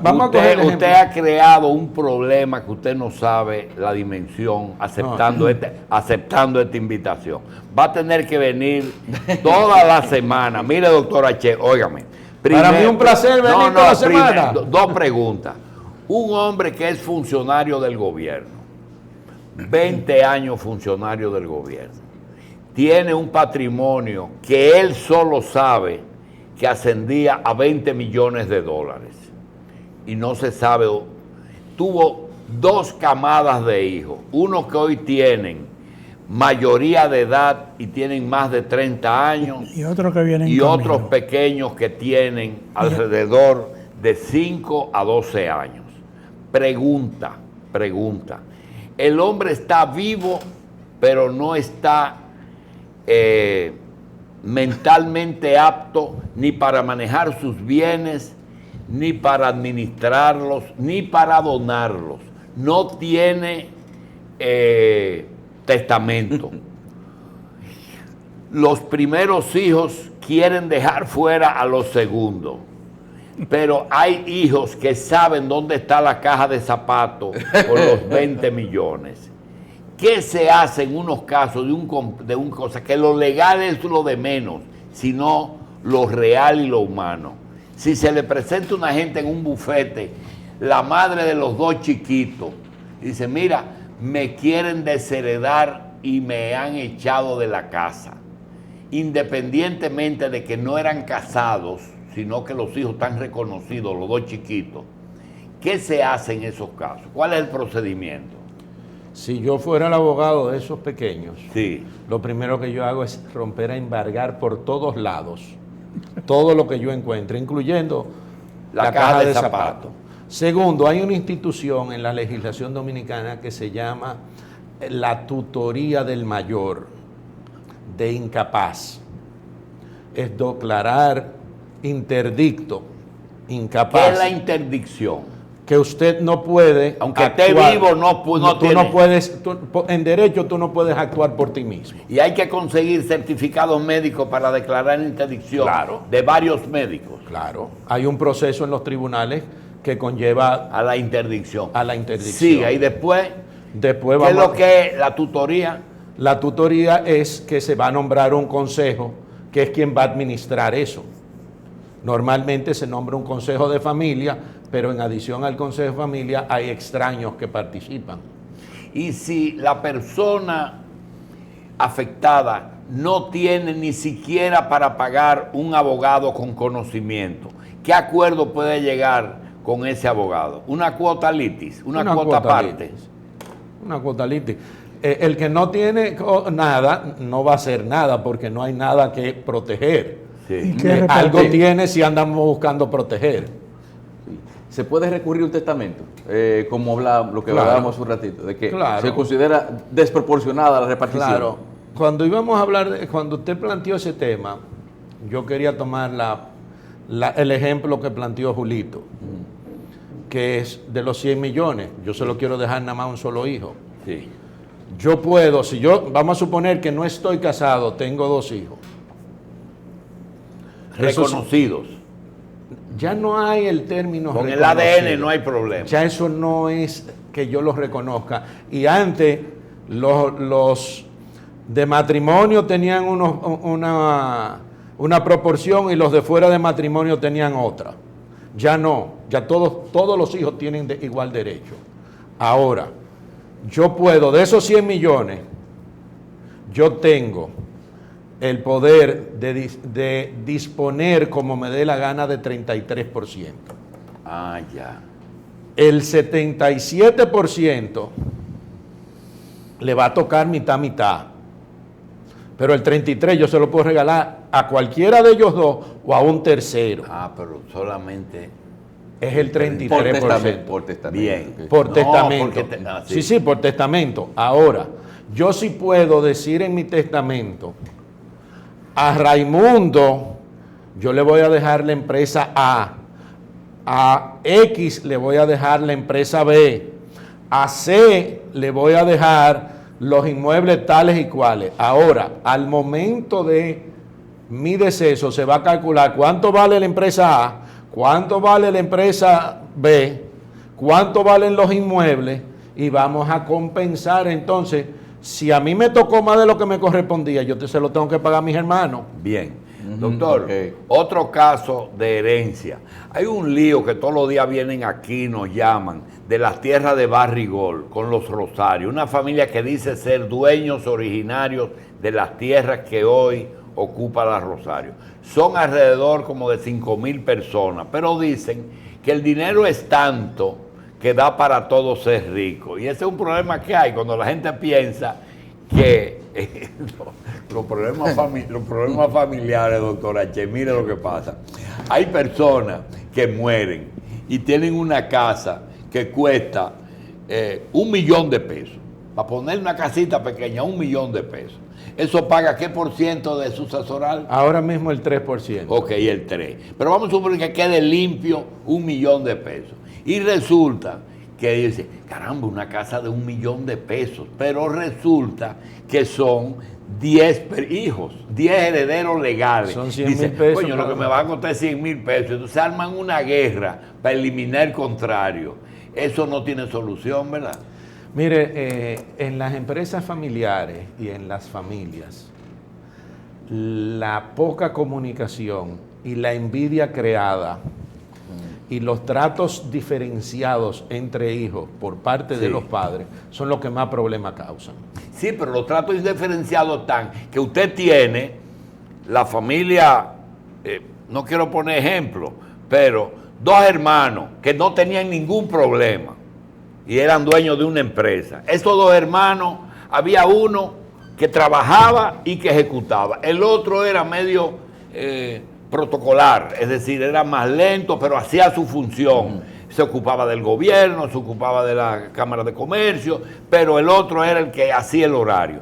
vamos a coger el usted ha creado un problema que usted no sabe la dimensión aceptando esta invitación. Va a tener que venir toda la semana. Mire, doctor H, óigame. Para mí un placer venir toda la semana. Dos preguntas. Un hombre que es funcionario del gobierno, 20 años funcionario del gobierno, tiene un patrimonio que él solo sabe que ascendía a 20 millones de dólares. Y no se sabe, tuvo 2 camadas de hijos, unos que hoy tienen mayoría de edad y tienen más de 30 años, Y otros que vienen y camino. otros pequeños que tienen alrededor de 5 a 12 años. Pregunta, ¿el hombre está vivo pero no está mentalmente apto ni para manejar sus bienes, ni para administrarlos, ni para donarlos? No tiene testamento. Los primeros hijos quieren dejar fuera a los segundos, pero hay hijos que saben dónde está la caja de zapatos por los 20 millones. ¿Qué se hace en unos casos de un cosa que lo legal es lo de menos, sino lo real y lo humano? Si se le presenta una gente en un bufete, la madre de los 2 chiquitos, dice, mira, me quieren desheredar y me han echado de la casa, independientemente de que no eran casados, sino que los hijos están reconocidos, los 2 chiquitos. ¿Qué se hace en esos casos? ¿Cuál es el procedimiento? Si yo fuera el abogado de esos pequeños, Sí. lo primero que yo hago es romper a embargar por todos lados todo lo que yo encuentre, incluyendo La caja de zapatos. Segundo, hay una institución en la legislación dominicana que se llama la tutoría del mayor, de incapaz. Es declarar interdicto, incapaz. ¿Qué es la interdicción? Que usted no puede, Aunque esté vivo, no tú tiene. no puedes, en derecho tú no puedes actuar por ti mismo. Y hay que conseguir certificados médicos para declarar interdicción. Claro. De varios médicos. Claro, hay un proceso en los tribunales que conlleva A la interdicción. a la interdicción. Sí, y después, Después ¿qué es vamos, lo que es la tutoría? la tutoría es que se va a nombrar un consejo que es quien va a administrar eso. Normalmente se nombra un consejo de familia, pero en adición al consejo de familia hay extraños que participan. Y si la persona afectada no tiene ni siquiera para pagar un abogado con conocimiento, ¿qué acuerdo puede llegar con ese abogado? ¿Una cuota litis? ¿Una cuota aparte? litis. Una cuota litis. El que no tiene nada, no va a hacer nada porque no hay nada que proteger. Sí. ¿Y qué Algo repartir? tiene si andamos buscando proteger. ¿Se puede recurrir a un testamento? Como lo que Claro. hablábamos hace un ratito, de que Claro. se considera desproporcionada la repartición. Claro. Cuando íbamos a hablar, cuando usted planteó ese tema, yo quería tomar el ejemplo que planteó Julito, que es de los 100 millones. Yo se lo quiero dejar nada más a un solo hijo. Sí. Yo puedo, vamos a suponer que no estoy casado, tengo 2 hijos. Reconocidos. Ya no hay el término Con el reconocido. ADN no hay problema. Ya eso no es que yo los reconozca. Y antes los de matrimonio tenían una proporción y los de fuera de matrimonio tenían otra. Ya no, ya todos los hijos tienen igual derecho. Ahora, yo puedo, de esos 100 millones, yo tengo el poder de disponer como me dé la gana de 33%. Ah, ya. El 77% le va a tocar mitad. Pero el 33% yo se lo puedo regalar a cualquiera de ellos 2 o a un tercero. Ah, pero solamente. Es el 33%. Por testamento. Bien. Ok. Por No, testamento. porque Sí, por testamento. Ahora, yo sí puedo decir en mi testamento, a Raimundo yo le voy a dejar la empresa A X le voy a dejar la empresa B, a C le voy a dejar los inmuebles tales y cuales. Ahora, al momento de mi deceso se va a calcular cuánto vale la empresa A, cuánto vale la empresa B, cuánto valen los inmuebles y vamos a compensar. Entonces, si a mí me tocó más de lo que me correspondía, yo se lo tengo que pagar a mis hermanos. Bien. Doctor, ok. otro caso de herencia. Hay un lío que todos los días vienen aquí, nos llaman, de las tierras de Barrigol con los Rosarios. Una familia que dice ser dueños originarios de las tierras que hoy ocupa la Rosario. Son alrededor como de 5,000 personas, pero dicen que el dinero es tanto que da para todos ser rico. Y ese es un problema que hay cuando la gente piensa que los problemas familiares, doctora H, mire lo que pasa. Hay personas que mueren y tienen una casa que cuesta 1 millón de pesos. Para poner una casita pequeña, 1 millón de pesos. ¿Eso paga qué por ciento de sucesoral? Ahora mismo el 3%. Ok, el 3%. Pero vamos a suponer que quede limpio 1 millón de pesos. Y resulta que dice, caramba, una casa de 1 millón de pesos. Pero resulta que son 10 hijos, 10 herederos legales. Son 100,000 pesos. Coño, lo que me va a costar 100,000 pesos. Entonces arman una guerra para eliminar el contrario. Eso no tiene solución, ¿verdad? Mire, en las empresas familiares y en las familias, la poca comunicación y la envidia creada y los tratos diferenciados entre hijos por parte de los padres son los que más problemas causan. Sí, pero los tratos diferenciados están que usted tiene la familia, no quiero poner ejemplo, pero 2 hermanos que no tenían ningún problema y eran dueños de una empresa. Esos 2 hermanos, había uno que trabajaba y que ejecutaba. El otro era medio protocolar, es decir, era más lento, pero hacía su función. Se ocupaba del gobierno, se ocupaba de la Cámara de Comercio, pero el otro era el que hacía el horario.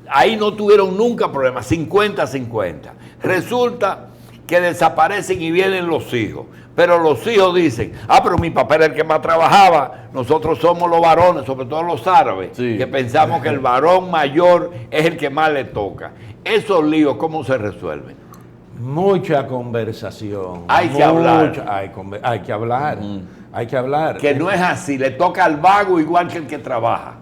Ahí no tuvieron nunca problemas, 50-50. Resulta que desaparecen y vienen los hijos. Pero los hijos dicen, pero mi papá era el que más trabajaba, nosotros somos los varones, sobre todo los árabes, que pensamos que el varón mayor es el que más le toca. Esos líos, ¿cómo se resuelven? Mucha conversación. Hay que hablar. Hay que hablar. Hay que hablar. Que no es así, le toca al vago igual que el que trabaja.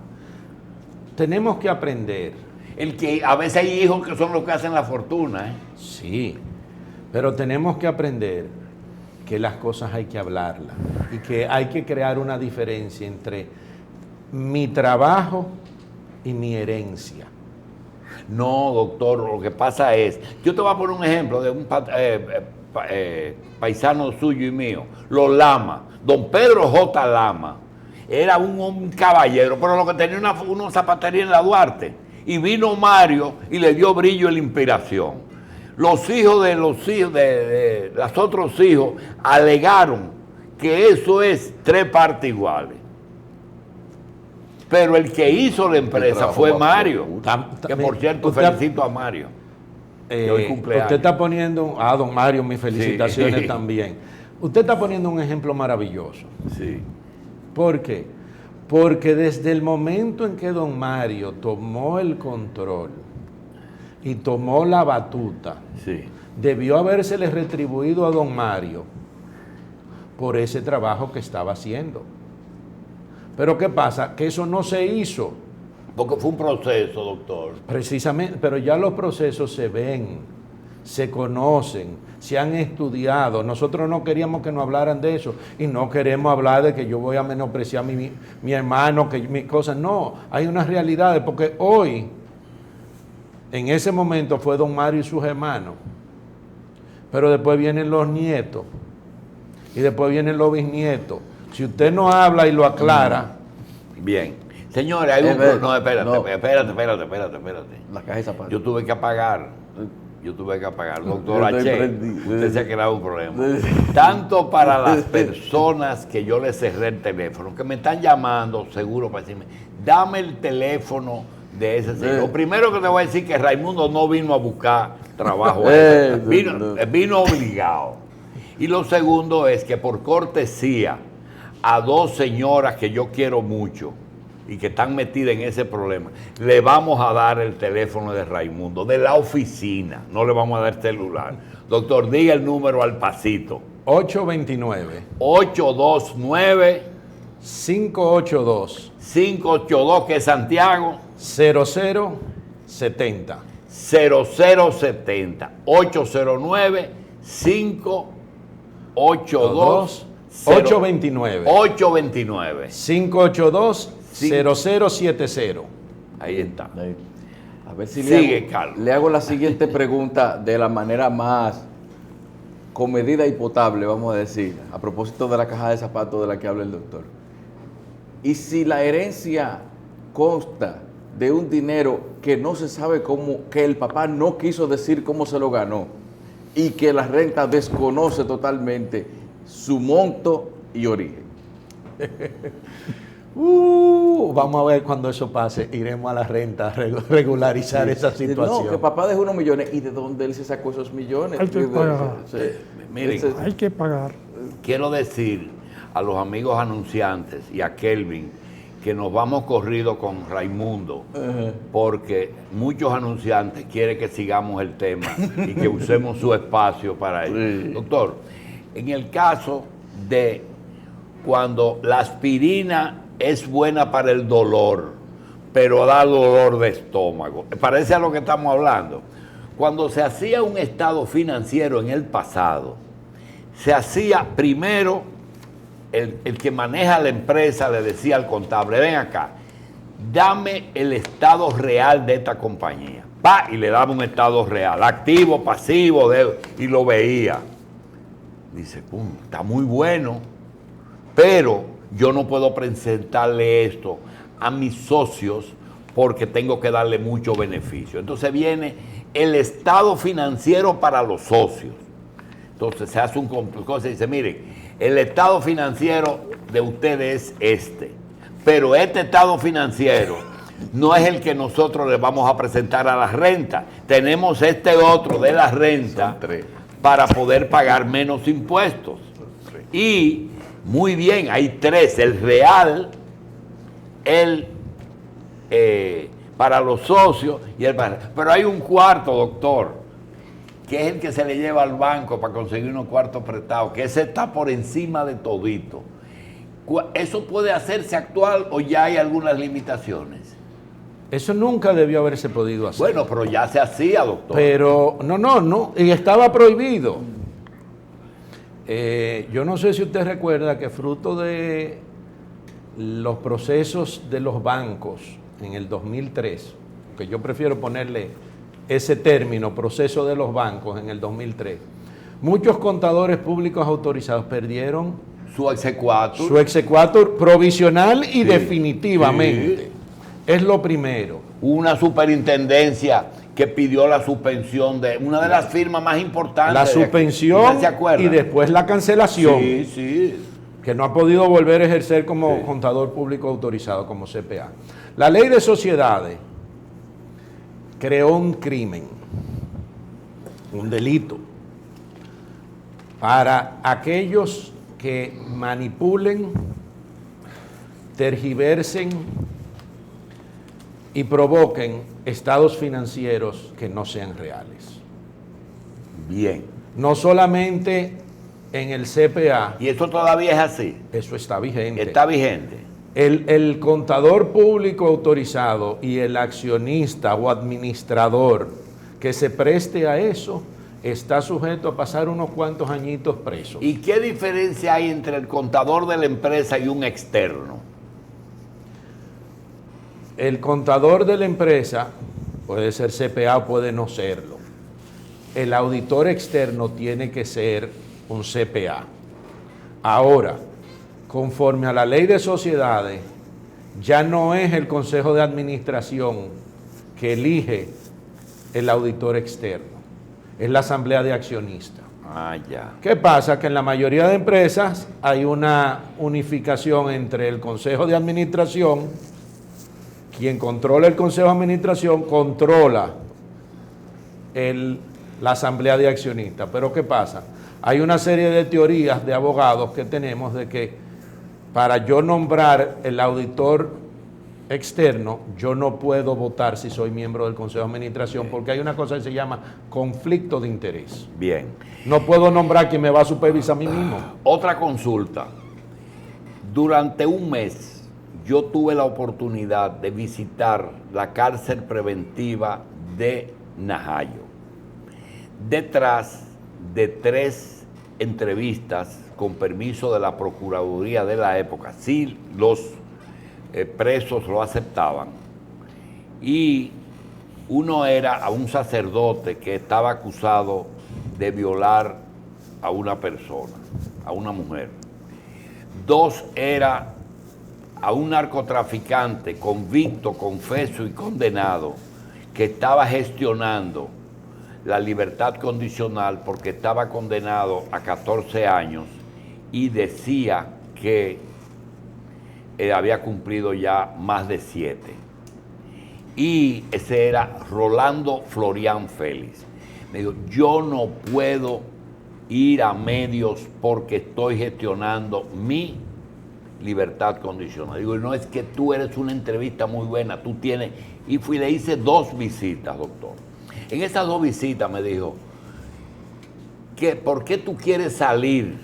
Tenemos que aprender. El que a veces hay hijos que son los que hacen la fortuna, ¿eh? Sí, pero tenemos que aprender que las cosas hay que hablarlas y que hay que crear una diferencia entre mi trabajo y mi herencia. No, doctor, lo que pasa es, yo te voy a poner un ejemplo de un paisano suyo y mío, los Lama, don Pedro J. Lama, era un caballero, pero lo que tenía una zapatería en la Duarte, y vino Mario y le dio brillo y la inspiración. Los hijos de los otros hijos alegaron que eso es 3 partes iguales. Pero el que hizo la empresa fue Mario. Que por cierto, felicito a Mario. Usted está poniendo, don Mario, mis felicitaciones también. Usted está poniendo un ejemplo maravilloso. Sí. ¿Por qué? Porque desde el momento en que don Mario tomó el control y tomó la batuta, debió habérsele retribuido a don Mario por ese trabajo que estaba haciendo. Pero ¿qué pasa? Que eso no se hizo. Porque fue un proceso, doctor. Precisamente, pero ya los procesos se ven, se conocen, se han estudiado. Nosotros no queríamos que nos hablaran de eso y no queremos hablar de que yo voy a menospreciar a mi hermano, que mis cosas. No, hay unas realidades, porque hoy, en ese momento fue don Mario y sus hermanos, pero después vienen los nietos y después vienen los bisnietos. Si usted no habla y lo aclara. Bien. Señores, hay un... No, espérate. La caja de zapatos. Yo tuve que apagar. Doctor H, usted se ha creado un problema. Tanto para las personas que yo les cerré el teléfono, que me están llamando seguro para decirme, dame el teléfono de ese señor. Lo primero que te voy a decir es que Raimundo no vino a buscar trabajo. Vino obligado. Y lo segundo es que por cortesía a 2 señoras que yo quiero mucho y que están metidas en ese problema, le vamos a dar el teléfono de Raimundo, de la oficina, no le vamos a dar celular. Doctor, diga el número al pasito. 829-582, que es Santiago. 0070. 809-582. 829. 829. 582-0070. Ahí está. A ver si Sigue, Carlos. le hago la siguiente pregunta de la manera más comedida y potable, vamos a decir, a propósito de la caja de zapatos de la que habla el doctor. Y si la herencia consta de un dinero que no se sabe cómo, que el papá no quiso decir cómo se lo ganó y que la renta desconoce totalmente su monto y origen. Vamos a ver cuando eso pase, iremos a la renta a regularizar esa situación. No, que papá dejó unos millones. ¿Y de dónde él se sacó esos millones? Hay que pagar. Miren, Hay que pagar. quiero decir a los amigos anunciantes y a Kelvin que nos vamos corrido con Raimundo, porque muchos anunciantes quieren que sigamos el tema y que usemos su espacio para ello. Sí. Doctor, en el caso de cuando la aspirina es buena para el dolor, pero da dolor de estómago, parece a lo que estamos hablando. Cuando se hacía un estado financiero en el pasado, se hacía primero, el que maneja la empresa le decía al contable, ven acá, dame el estado real de esta compañía. Pa, y le daba un estado real, activo, pasivo, y lo veía. Dice, pum, está muy bueno, pero yo no puedo presentarle esto a mis socios porque tengo que darle mucho beneficio. Entonces viene el estado financiero para los socios. Entonces se hace un cosa y dice, miren, el estado financiero de ustedes es este, pero este estado financiero no es el que nosotros les vamos a presentar a la renta. Tenemos este otro de la renta para poder pagar menos impuestos. Y muy bien, hay tres, el real, el para los socios y el para... Pero hay un cuarto, doctor, que es el que se le lleva al banco para conseguir unos cuartos prestados, que ese está por encima de todito. ¿Eso puede hacerse actual o ya hay algunas limitaciones? Eso nunca debió haberse podido hacer. Bueno, pero ya se hacía, doctor. Pero no, y estaba prohibido. Yo no sé si usted recuerda que fruto de los procesos de los bancos en el 2003, que yo prefiero ponerle ese término, proceso de los bancos en el 2003, muchos contadores públicos autorizados perdieron su exequatur. Su exequatur provisional y definitivamente. Sí. Es lo primero. Una superintendencia que pidió la suspensión de una de las firmas más importantes. La suspensión y después la cancelación. Sí, sí. Que no ha podido volver a ejercer como contador público autorizado, como CPA. La ley de sociedades creó un crimen, un delito, para aquellos que manipulen, tergiversen y provoquen estados financieros que no sean reales. Bien. No solamente en el CPA. ¿Y eso todavía es así? Eso está vigente. Está vigente. El contador público autorizado y el accionista o administrador que se preste a eso está sujeto a pasar unos cuantos añitos preso. ¿Y qué diferencia hay entre el contador de la empresa y un externo? El contador de la empresa puede ser CPA o puede no serlo. El auditor externo tiene que ser un CPA. Ahora, conforme a la ley de sociedades, ya no es el consejo de administración que elige el auditor externo, es la asamblea de accionistas. Ah, ya. ¿Qué pasa? Que en la mayoría de empresas hay una unificación entre el consejo de administración, quien controla el consejo de administración controla la asamblea de accionistas. Pero ¿qué pasa? Hay una serie de teorías de abogados que tenemos de que para yo nombrar el auditor externo, yo no puedo votar si soy miembro del Consejo de Administración, porque hay una cosa que se llama conflicto de interés. Bien. No puedo nombrar quien me va a supervisar a mí mismo. Otra consulta. Durante un mes yo tuve la oportunidad de visitar la cárcel preventiva de Najayo. Detrás de 3 entrevistas con permiso de la Procuraduría de la época, sí los presos lo aceptaban, y Uno era a un sacerdote que estaba acusado de violar a una persona, a una mujer. 2 era a un narcotraficante convicto, confeso y condenado que estaba gestionando la libertad condicional porque estaba condenado a 14 años y decía que había cumplido ya más de 7. Y ese era Rolando Florián Félix. Me dijo, yo no puedo ir a medios porque estoy gestionando mi libertad condicional. Digo, no, es que tú eres una entrevista muy buena, tú tienes... Y le hice 2 visitas, doctor. En esas 2 visitas me dijo, ¿por qué tú quieres salir?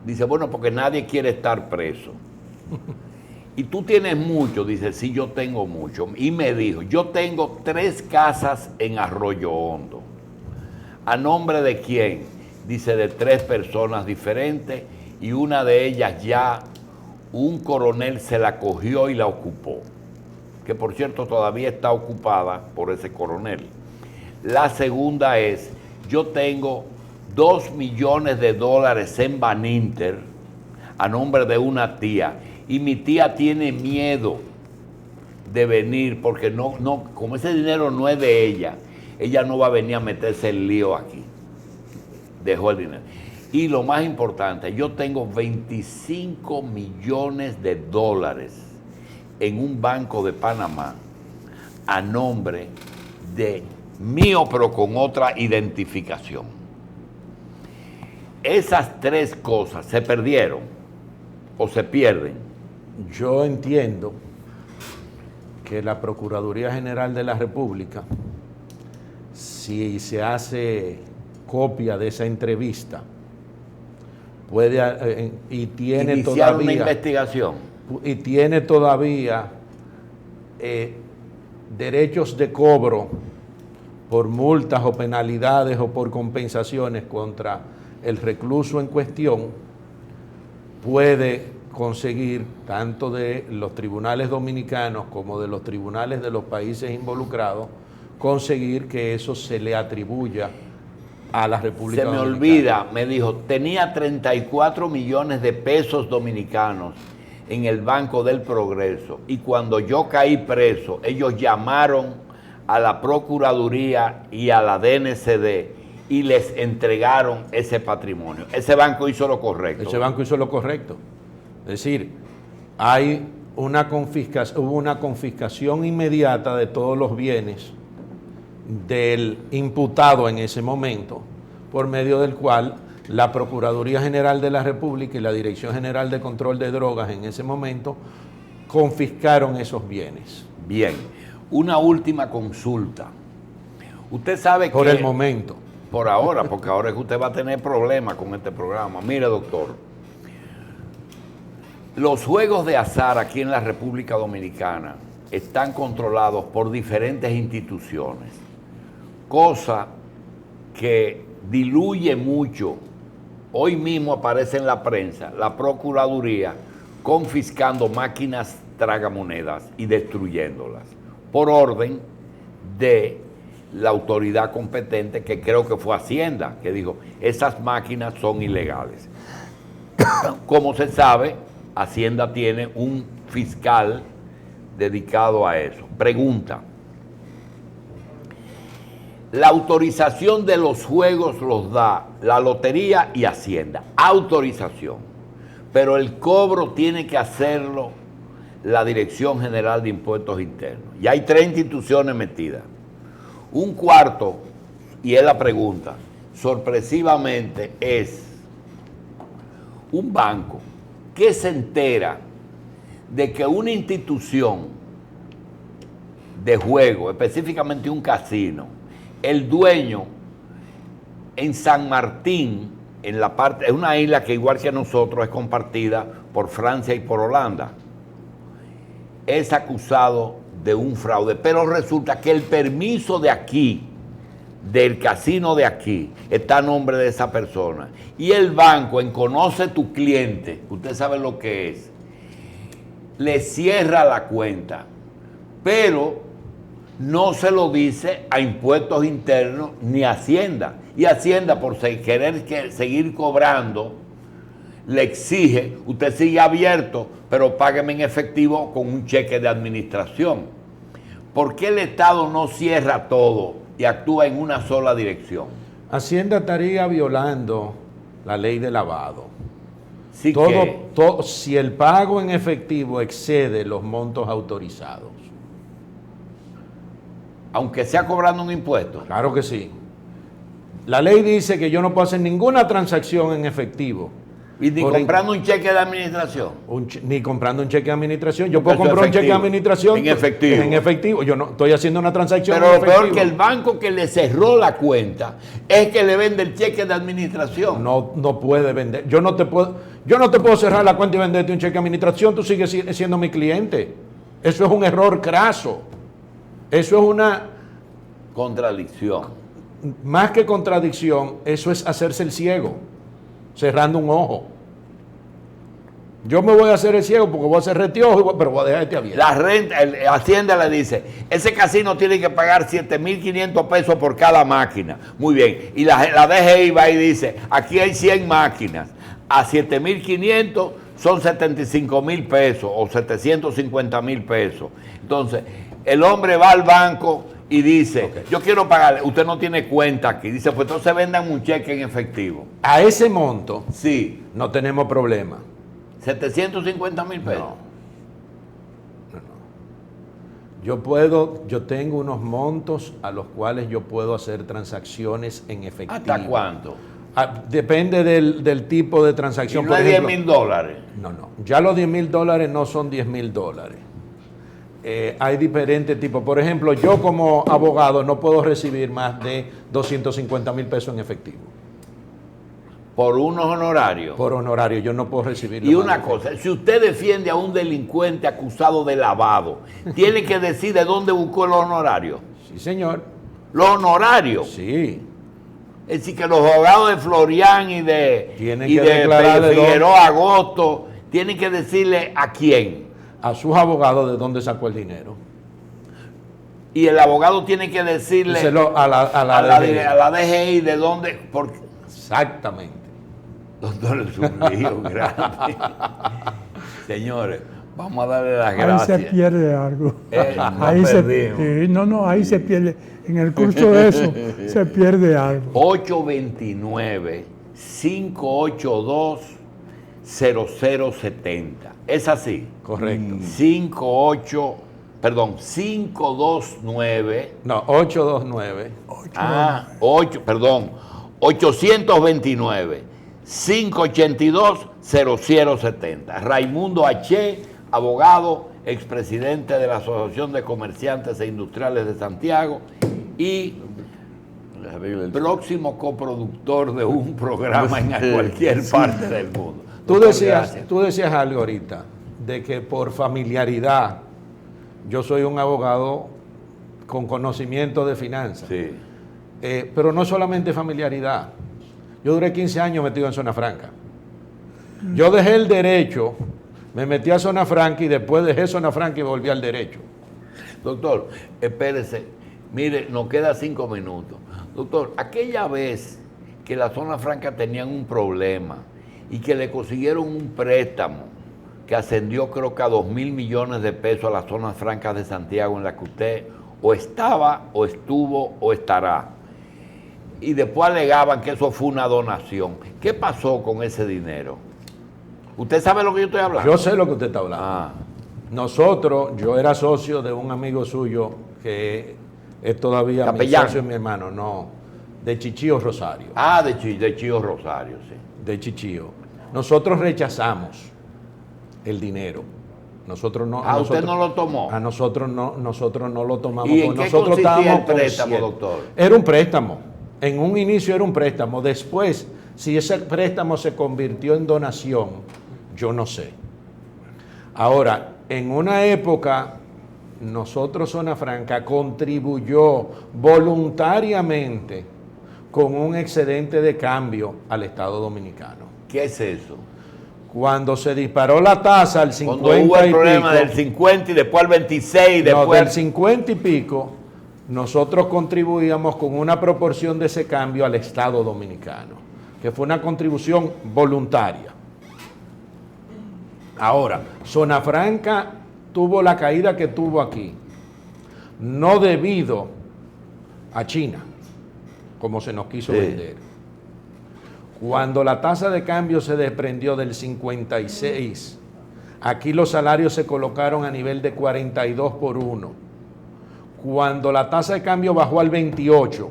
Dice, bueno, porque nadie quiere estar preso. Y tú tienes mucho, dice, sí, yo tengo mucho. Y me dijo, yo tengo 3 casas en Arroyo Hondo. ¿A nombre de quién? Dice, de 3 personas diferentes, y una de ellas ya un coronel se la cogió y la ocupó, que por cierto todavía está ocupada por ese coronel. La segunda es, yo tengo $2 millones en Baninter a nombre de una tía, y mi tía tiene miedo de venir porque no, como ese dinero no es de ella no va a venir a meterse el lío aquí. Dejó el dinero. Y lo más importante, yo tengo $25 millones en un banco de Panamá a nombre de mío, pero con otra identificación. Esas 3 cosas se perdieron o se pierden. Yo entiendo que la Procuraduría General de la República, si se hace copia de esa entrevista, puede y tiene iniciar todavía una investigación. Y tiene todavía derechos de cobro por multas o penalidades o por compensaciones contra el recluso en cuestión, puede conseguir tanto de los tribunales dominicanos como de los tribunales de los países involucrados, conseguir que eso se le atribuya a la República Dominicana. Se me olvida, me dijo, tenía 34 millones de pesos dominicanos en el Banco del Progreso, y cuando yo caí preso, ellos llamaron a la Procuraduría y a la DNCD y les entregaron ese patrimonio. Ese banco hizo lo correcto. Ese banco hizo lo correcto. Es decir, hay hubo una confiscación inmediata de todos los bienes del imputado en ese momento, por medio del cual la Procuraduría General de la República y la Dirección General de Control de Drogas en ese momento confiscaron esos bienes. Bien, una última consulta. Usted sabe que... Por el momento. Por ahora, porque ahora es que usted va a tener problemas con este programa. Mire, doctor, los juegos de azar aquí en la República Dominicana están controlados por diferentes instituciones, cosa que diluye mucho. Hoy mismo aparece en la prensa la Procuraduría confiscando máquinas tragamonedas y destruyéndolas, por orden de la autoridad competente, que creo que fue Hacienda, que dijo, esas máquinas son ilegales. Como se sabe, Hacienda tiene un fiscal dedicado a eso. Pregunta: la autorización de los juegos los da la Lotería y Hacienda, autorización, pero el cobro tiene que hacerlo la Dirección General de Impuestos Internos. Y hay 3 instituciones metidas. Un cuarto, y es la pregunta, sorpresivamente es un banco que se entera de que una institución de juego, específicamente un casino, el dueño en San Martín, en la parte, es una isla que igual que nosotros es compartida por Francia y por Holanda, es acusado de un fraude, pero resulta que el permiso de aquí, del casino de aquí, está a nombre de esa persona, y el banco, en Conoce tu Cliente, usted sabe lo que es, le cierra la cuenta, pero no se lo dice a Impuestos Internos ni a Hacienda. Y Hacienda, por querer seguir cobrando, le exige, usted sigue abierto, pero págueme en efectivo con un cheque de administración. ¿Por qué el Estado no cierra todo y actúa en una sola dirección? Hacienda estaría violando la ley de lavado. Sí Si el pago en efectivo excede los montos autorizados. Aunque sea cobrando un impuesto. Claro que sí. La ley dice que yo no puedo hacer ninguna transacción en efectivo. Y ni comprando un cheque de administración. Ni comprando un cheque de administración. Yo puedo Eso comprar un cheque de efectivo. administración En efectivo. En efectivo. Yo no estoy haciendo una transacción Pero en lo efectivo. peor que el banco que le cerró la cuenta es que le vende el cheque de administración. No puede vender. Yo no te puedo cerrar la cuenta y venderte un cheque de administración. Tú sigues siendo mi cliente. Eso es un error craso. Eso es una... Contradicción. Más que contradicción, eso es hacerse el ciego, cerrando un ojo. Yo me voy a hacer el ciego porque voy a hacer retiojo, pero voy a dejar este abierto. La renta, Hacienda le dice, ese casino tiene que pagar 7.500 pesos por cada máquina. Muy bien. Y la DGI va y dice, aquí hay 100 máquinas. A 7.500 son 75.000 pesos o 750.000 pesos. Entonces, el hombre va al banco y dice, yo quiero pagarle, usted no tiene cuenta aquí. Dice, pues entonces vendan un cheque en efectivo. A ese monto, Sí. no tenemos problema. 750.000 pesos. Yo tengo unos montos a los cuales yo puedo hacer transacciones en efectivo. ¿Hasta cuánto? Depende del tipo de transacción. ¿Y no Por es ejemplo, $10.000? No. Ya los $10.000 no son $10.000. Hay diferentes tipos. Por ejemplo, yo como abogado no puedo recibir más de 250.000 pesos en efectivo. Por unos honorarios. Por honorario, yo no puedo recibir. Y una cosa, si usted defiende a un delincuente acusado de lavado, tiene que decir de dónde buscó los honorarios. Sí, señor. Los honorarios. Sí. Es decir, que los abogados de Florian y de declarar de Figueroa Agosto tienen que decirle a quién. A sus abogados de dónde sacó el dinero. Y el abogado tiene que decirle a la DGI de dónde. Porque, exactamente. doctor, es un lío grande. Señores, vamos a darle las Ahí gracias. se pierde algo. Ahí Ahí se pierde. En el curso de eso se pierde algo. 829-582-0070. ¿Es así? Correcto. 529. No, 829. 829-582-0070. Raimundo H., abogado, expresidente de la Asociación de Comerciantes e Industriales de Santiago y próximo coproductor de un programa en cualquier parte del mundo. Tú decías algo ahorita, de que por familiaridad, yo soy un abogado con conocimiento de finanzas. Sí. Pero no solamente familiaridad. Yo duré 15 años metido en zona franca. Yo dejé el derecho, me metí a zona franca y después dejé zona franca y volví al derecho. Doctor, espérese, mire, nos queda 5 minutos. Doctor, aquella vez que la zona franca tenían un problema y que le consiguieron un préstamo que ascendió creo que a 2.000 millones de pesos a las zonas francas de Santiago en la que usted o estaba, o estuvo, o estará. Y después alegaban que eso fue una donación. ¿Qué pasó con ese dinero? ¿Usted sabe lo que yo estoy hablando? Yo sé lo que usted está hablando. Nosotros, yo era socio de un amigo suyo que es todavía Capellán. mi socio y mi hermano, no, de Chichío Rosario. De Chío Rosario, sí. De Chichío. Nosotros rechazamos el dinero. Nosotros no. ¿Usted no lo tomó? A nosotros no lo tomamos. ¿Y en qué nosotros consistía el estábamos préstamo, conscientes. doctor? Era un préstamo. En un inicio era un préstamo. Después, si ese préstamo se convirtió en donación, yo no sé. Ahora, en una época, nosotros, Zona Franca, contribuyó voluntariamente con un excedente de cambio al Estado Dominicano. ¿Qué es eso? Cuando se disparó la tasa al 50 Cuando hubo el y problema pico, del 50 y después al 26, no, después... del 50 y pico, nosotros contribuíamos con una proporción de ese cambio al Estado dominicano, que fue una contribución voluntaria. Ahora, Zona Franca tuvo la caída que tuvo aquí, no debido a China, como se nos quiso vender. Cuando la tasa de cambio se desprendió del 56, aquí los salarios se colocaron a nivel de 42 por 1. Cuando la tasa de cambio bajó al 28,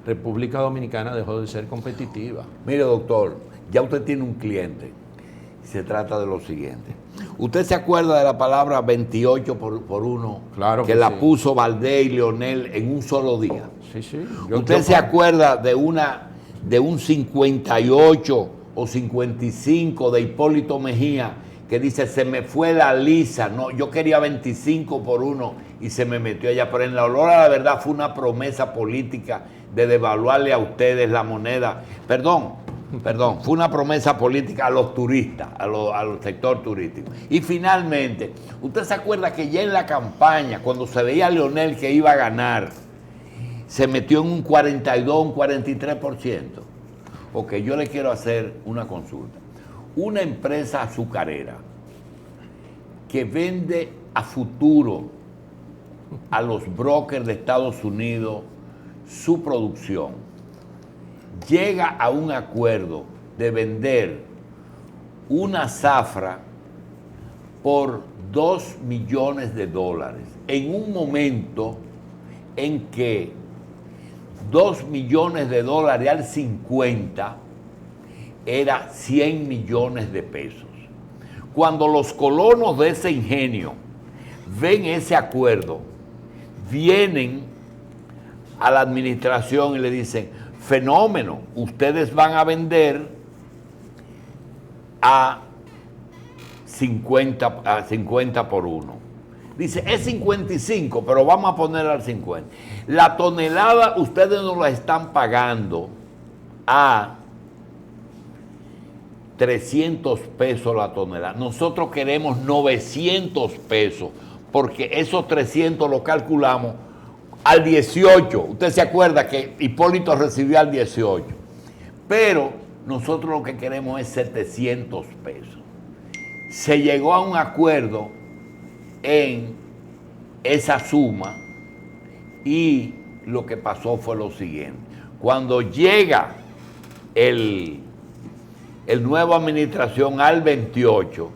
República Dominicana dejó de ser competitiva. Mire, doctor, ya usted tiene un cliente. Se trata de lo siguiente. ¿Usted se acuerda de la palabra 28 por 1? Claro que que la sí. puso Valdés y Leonel en un solo día. Sí, sí. ¿Usted se acuerda de un 58 o 55 de Hipólito Mejía que dice, se me fue la lisa? No, yo quería 25 por 1 y se me metió allá. Pero en la olor a la verdad fue una promesa política de devaluarle a ustedes la moneda. Perdón, fue una promesa política a los turistas, al sector turístico. Y finalmente, ¿usted se acuerda que ya en la campaña, cuando se veía a Leonel que iba a ganar, se metió en un 42, un 43%? Ok, yo le quiero hacer una consulta. Una empresa azucarera que vende a futuro a los brokers de Estados Unidos su producción, llega a un acuerdo de vender una zafra por $2 millones en un momento en que $2 millones al 50 era 100 millones de pesos. Cuando los colonos de ese ingenio ven ese acuerdo, vienen a la administración y le dicen, fenómeno, ustedes van a vender a 50 por 1. Dice, es 55, pero vamos a poner al 50. La tonelada ustedes nos la están pagando a 300 pesos la tonelada. Nosotros queremos 900 pesos, porque esos 300 lo calculamos al 18. Usted se acuerda que Hipólito recibió al 18. Pero nosotros lo que queremos es 700 pesos. Se llegó a un acuerdo en esa suma y lo que pasó fue lo siguiente. Cuando llega el nueva administración al 28,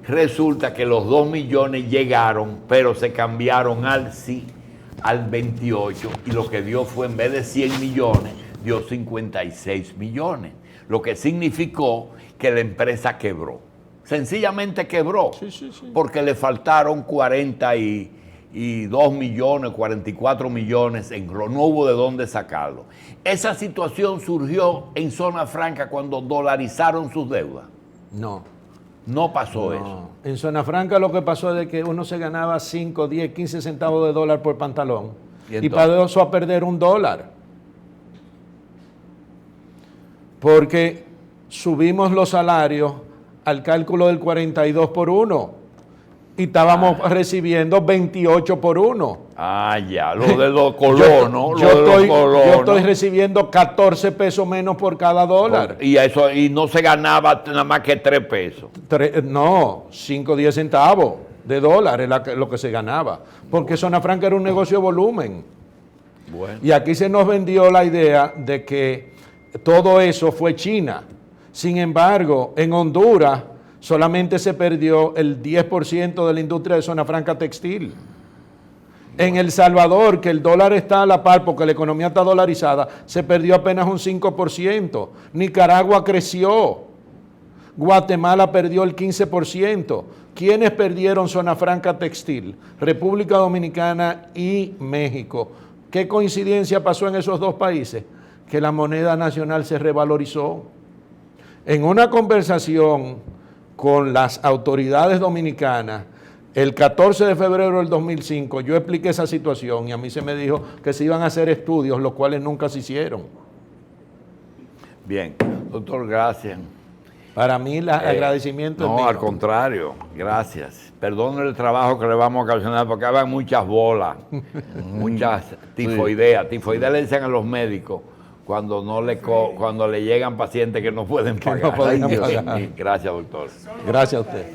resulta que los 2 millones llegaron, pero se cambiaron al 28 y lo que dio fue, en vez de 100 millones, dio 56 millones, lo que significó que la empresa quebró. Sencillamente quebró, porque le faltaron 42 millones, 44 millones, no hubo de dónde sacarlo. Esa situación surgió en Zona Franca cuando dolarizaron sus deudas. No pasó eso. En Zona Franca lo que pasó es que uno se ganaba 5, 10, 15 centavos de dólar por pantalón y pasó a perder $1. Porque subimos los salarios al cálculo del 42 por 1 y estábamos recibiendo 28 por 1. Ya, lo de los colonos. Yo estoy recibiendo 14 pesos menos por cada dólar. Y no se ganaba nada más que 3 pesos. 5 o 10 centavos de dólar es lo que se ganaba. Porque Zona Franca era un negocio de volumen. Bueno. Y aquí se nos vendió la idea de que todo eso fue China. Sin embargo, en Honduras solamente se perdió el 10% de la industria de Zona Franca textil. En El Salvador, que el dólar está a la par porque la economía está dolarizada, se perdió apenas un 5%. Nicaragua creció. Guatemala perdió el 15%. ¿Quiénes perdieron Zona Franca textil? República Dominicana y México. ¿Qué coincidencia pasó en esos dos países? Que la moneda nacional se revalorizó. En una conversación con las autoridades dominicanas, el 14 de febrero del 2005, yo expliqué esa situación y a mí se me dijo que se iban a hacer estudios, los cuales nunca se hicieron. Bien, doctor, gracias. Para mí, el agradecimiento es No, mío. al contrario, gracias. Perdonen el trabajo que le vamos a ocasionar porque hagan muchas bolas, muchas tifoideas. Tifoideas le dicen a los médicos cuando cuando le llegan pacientes que no pueden pagar. no pueden Ay, Dios pagar. mío. Gracias, doctor. Gracias a usted.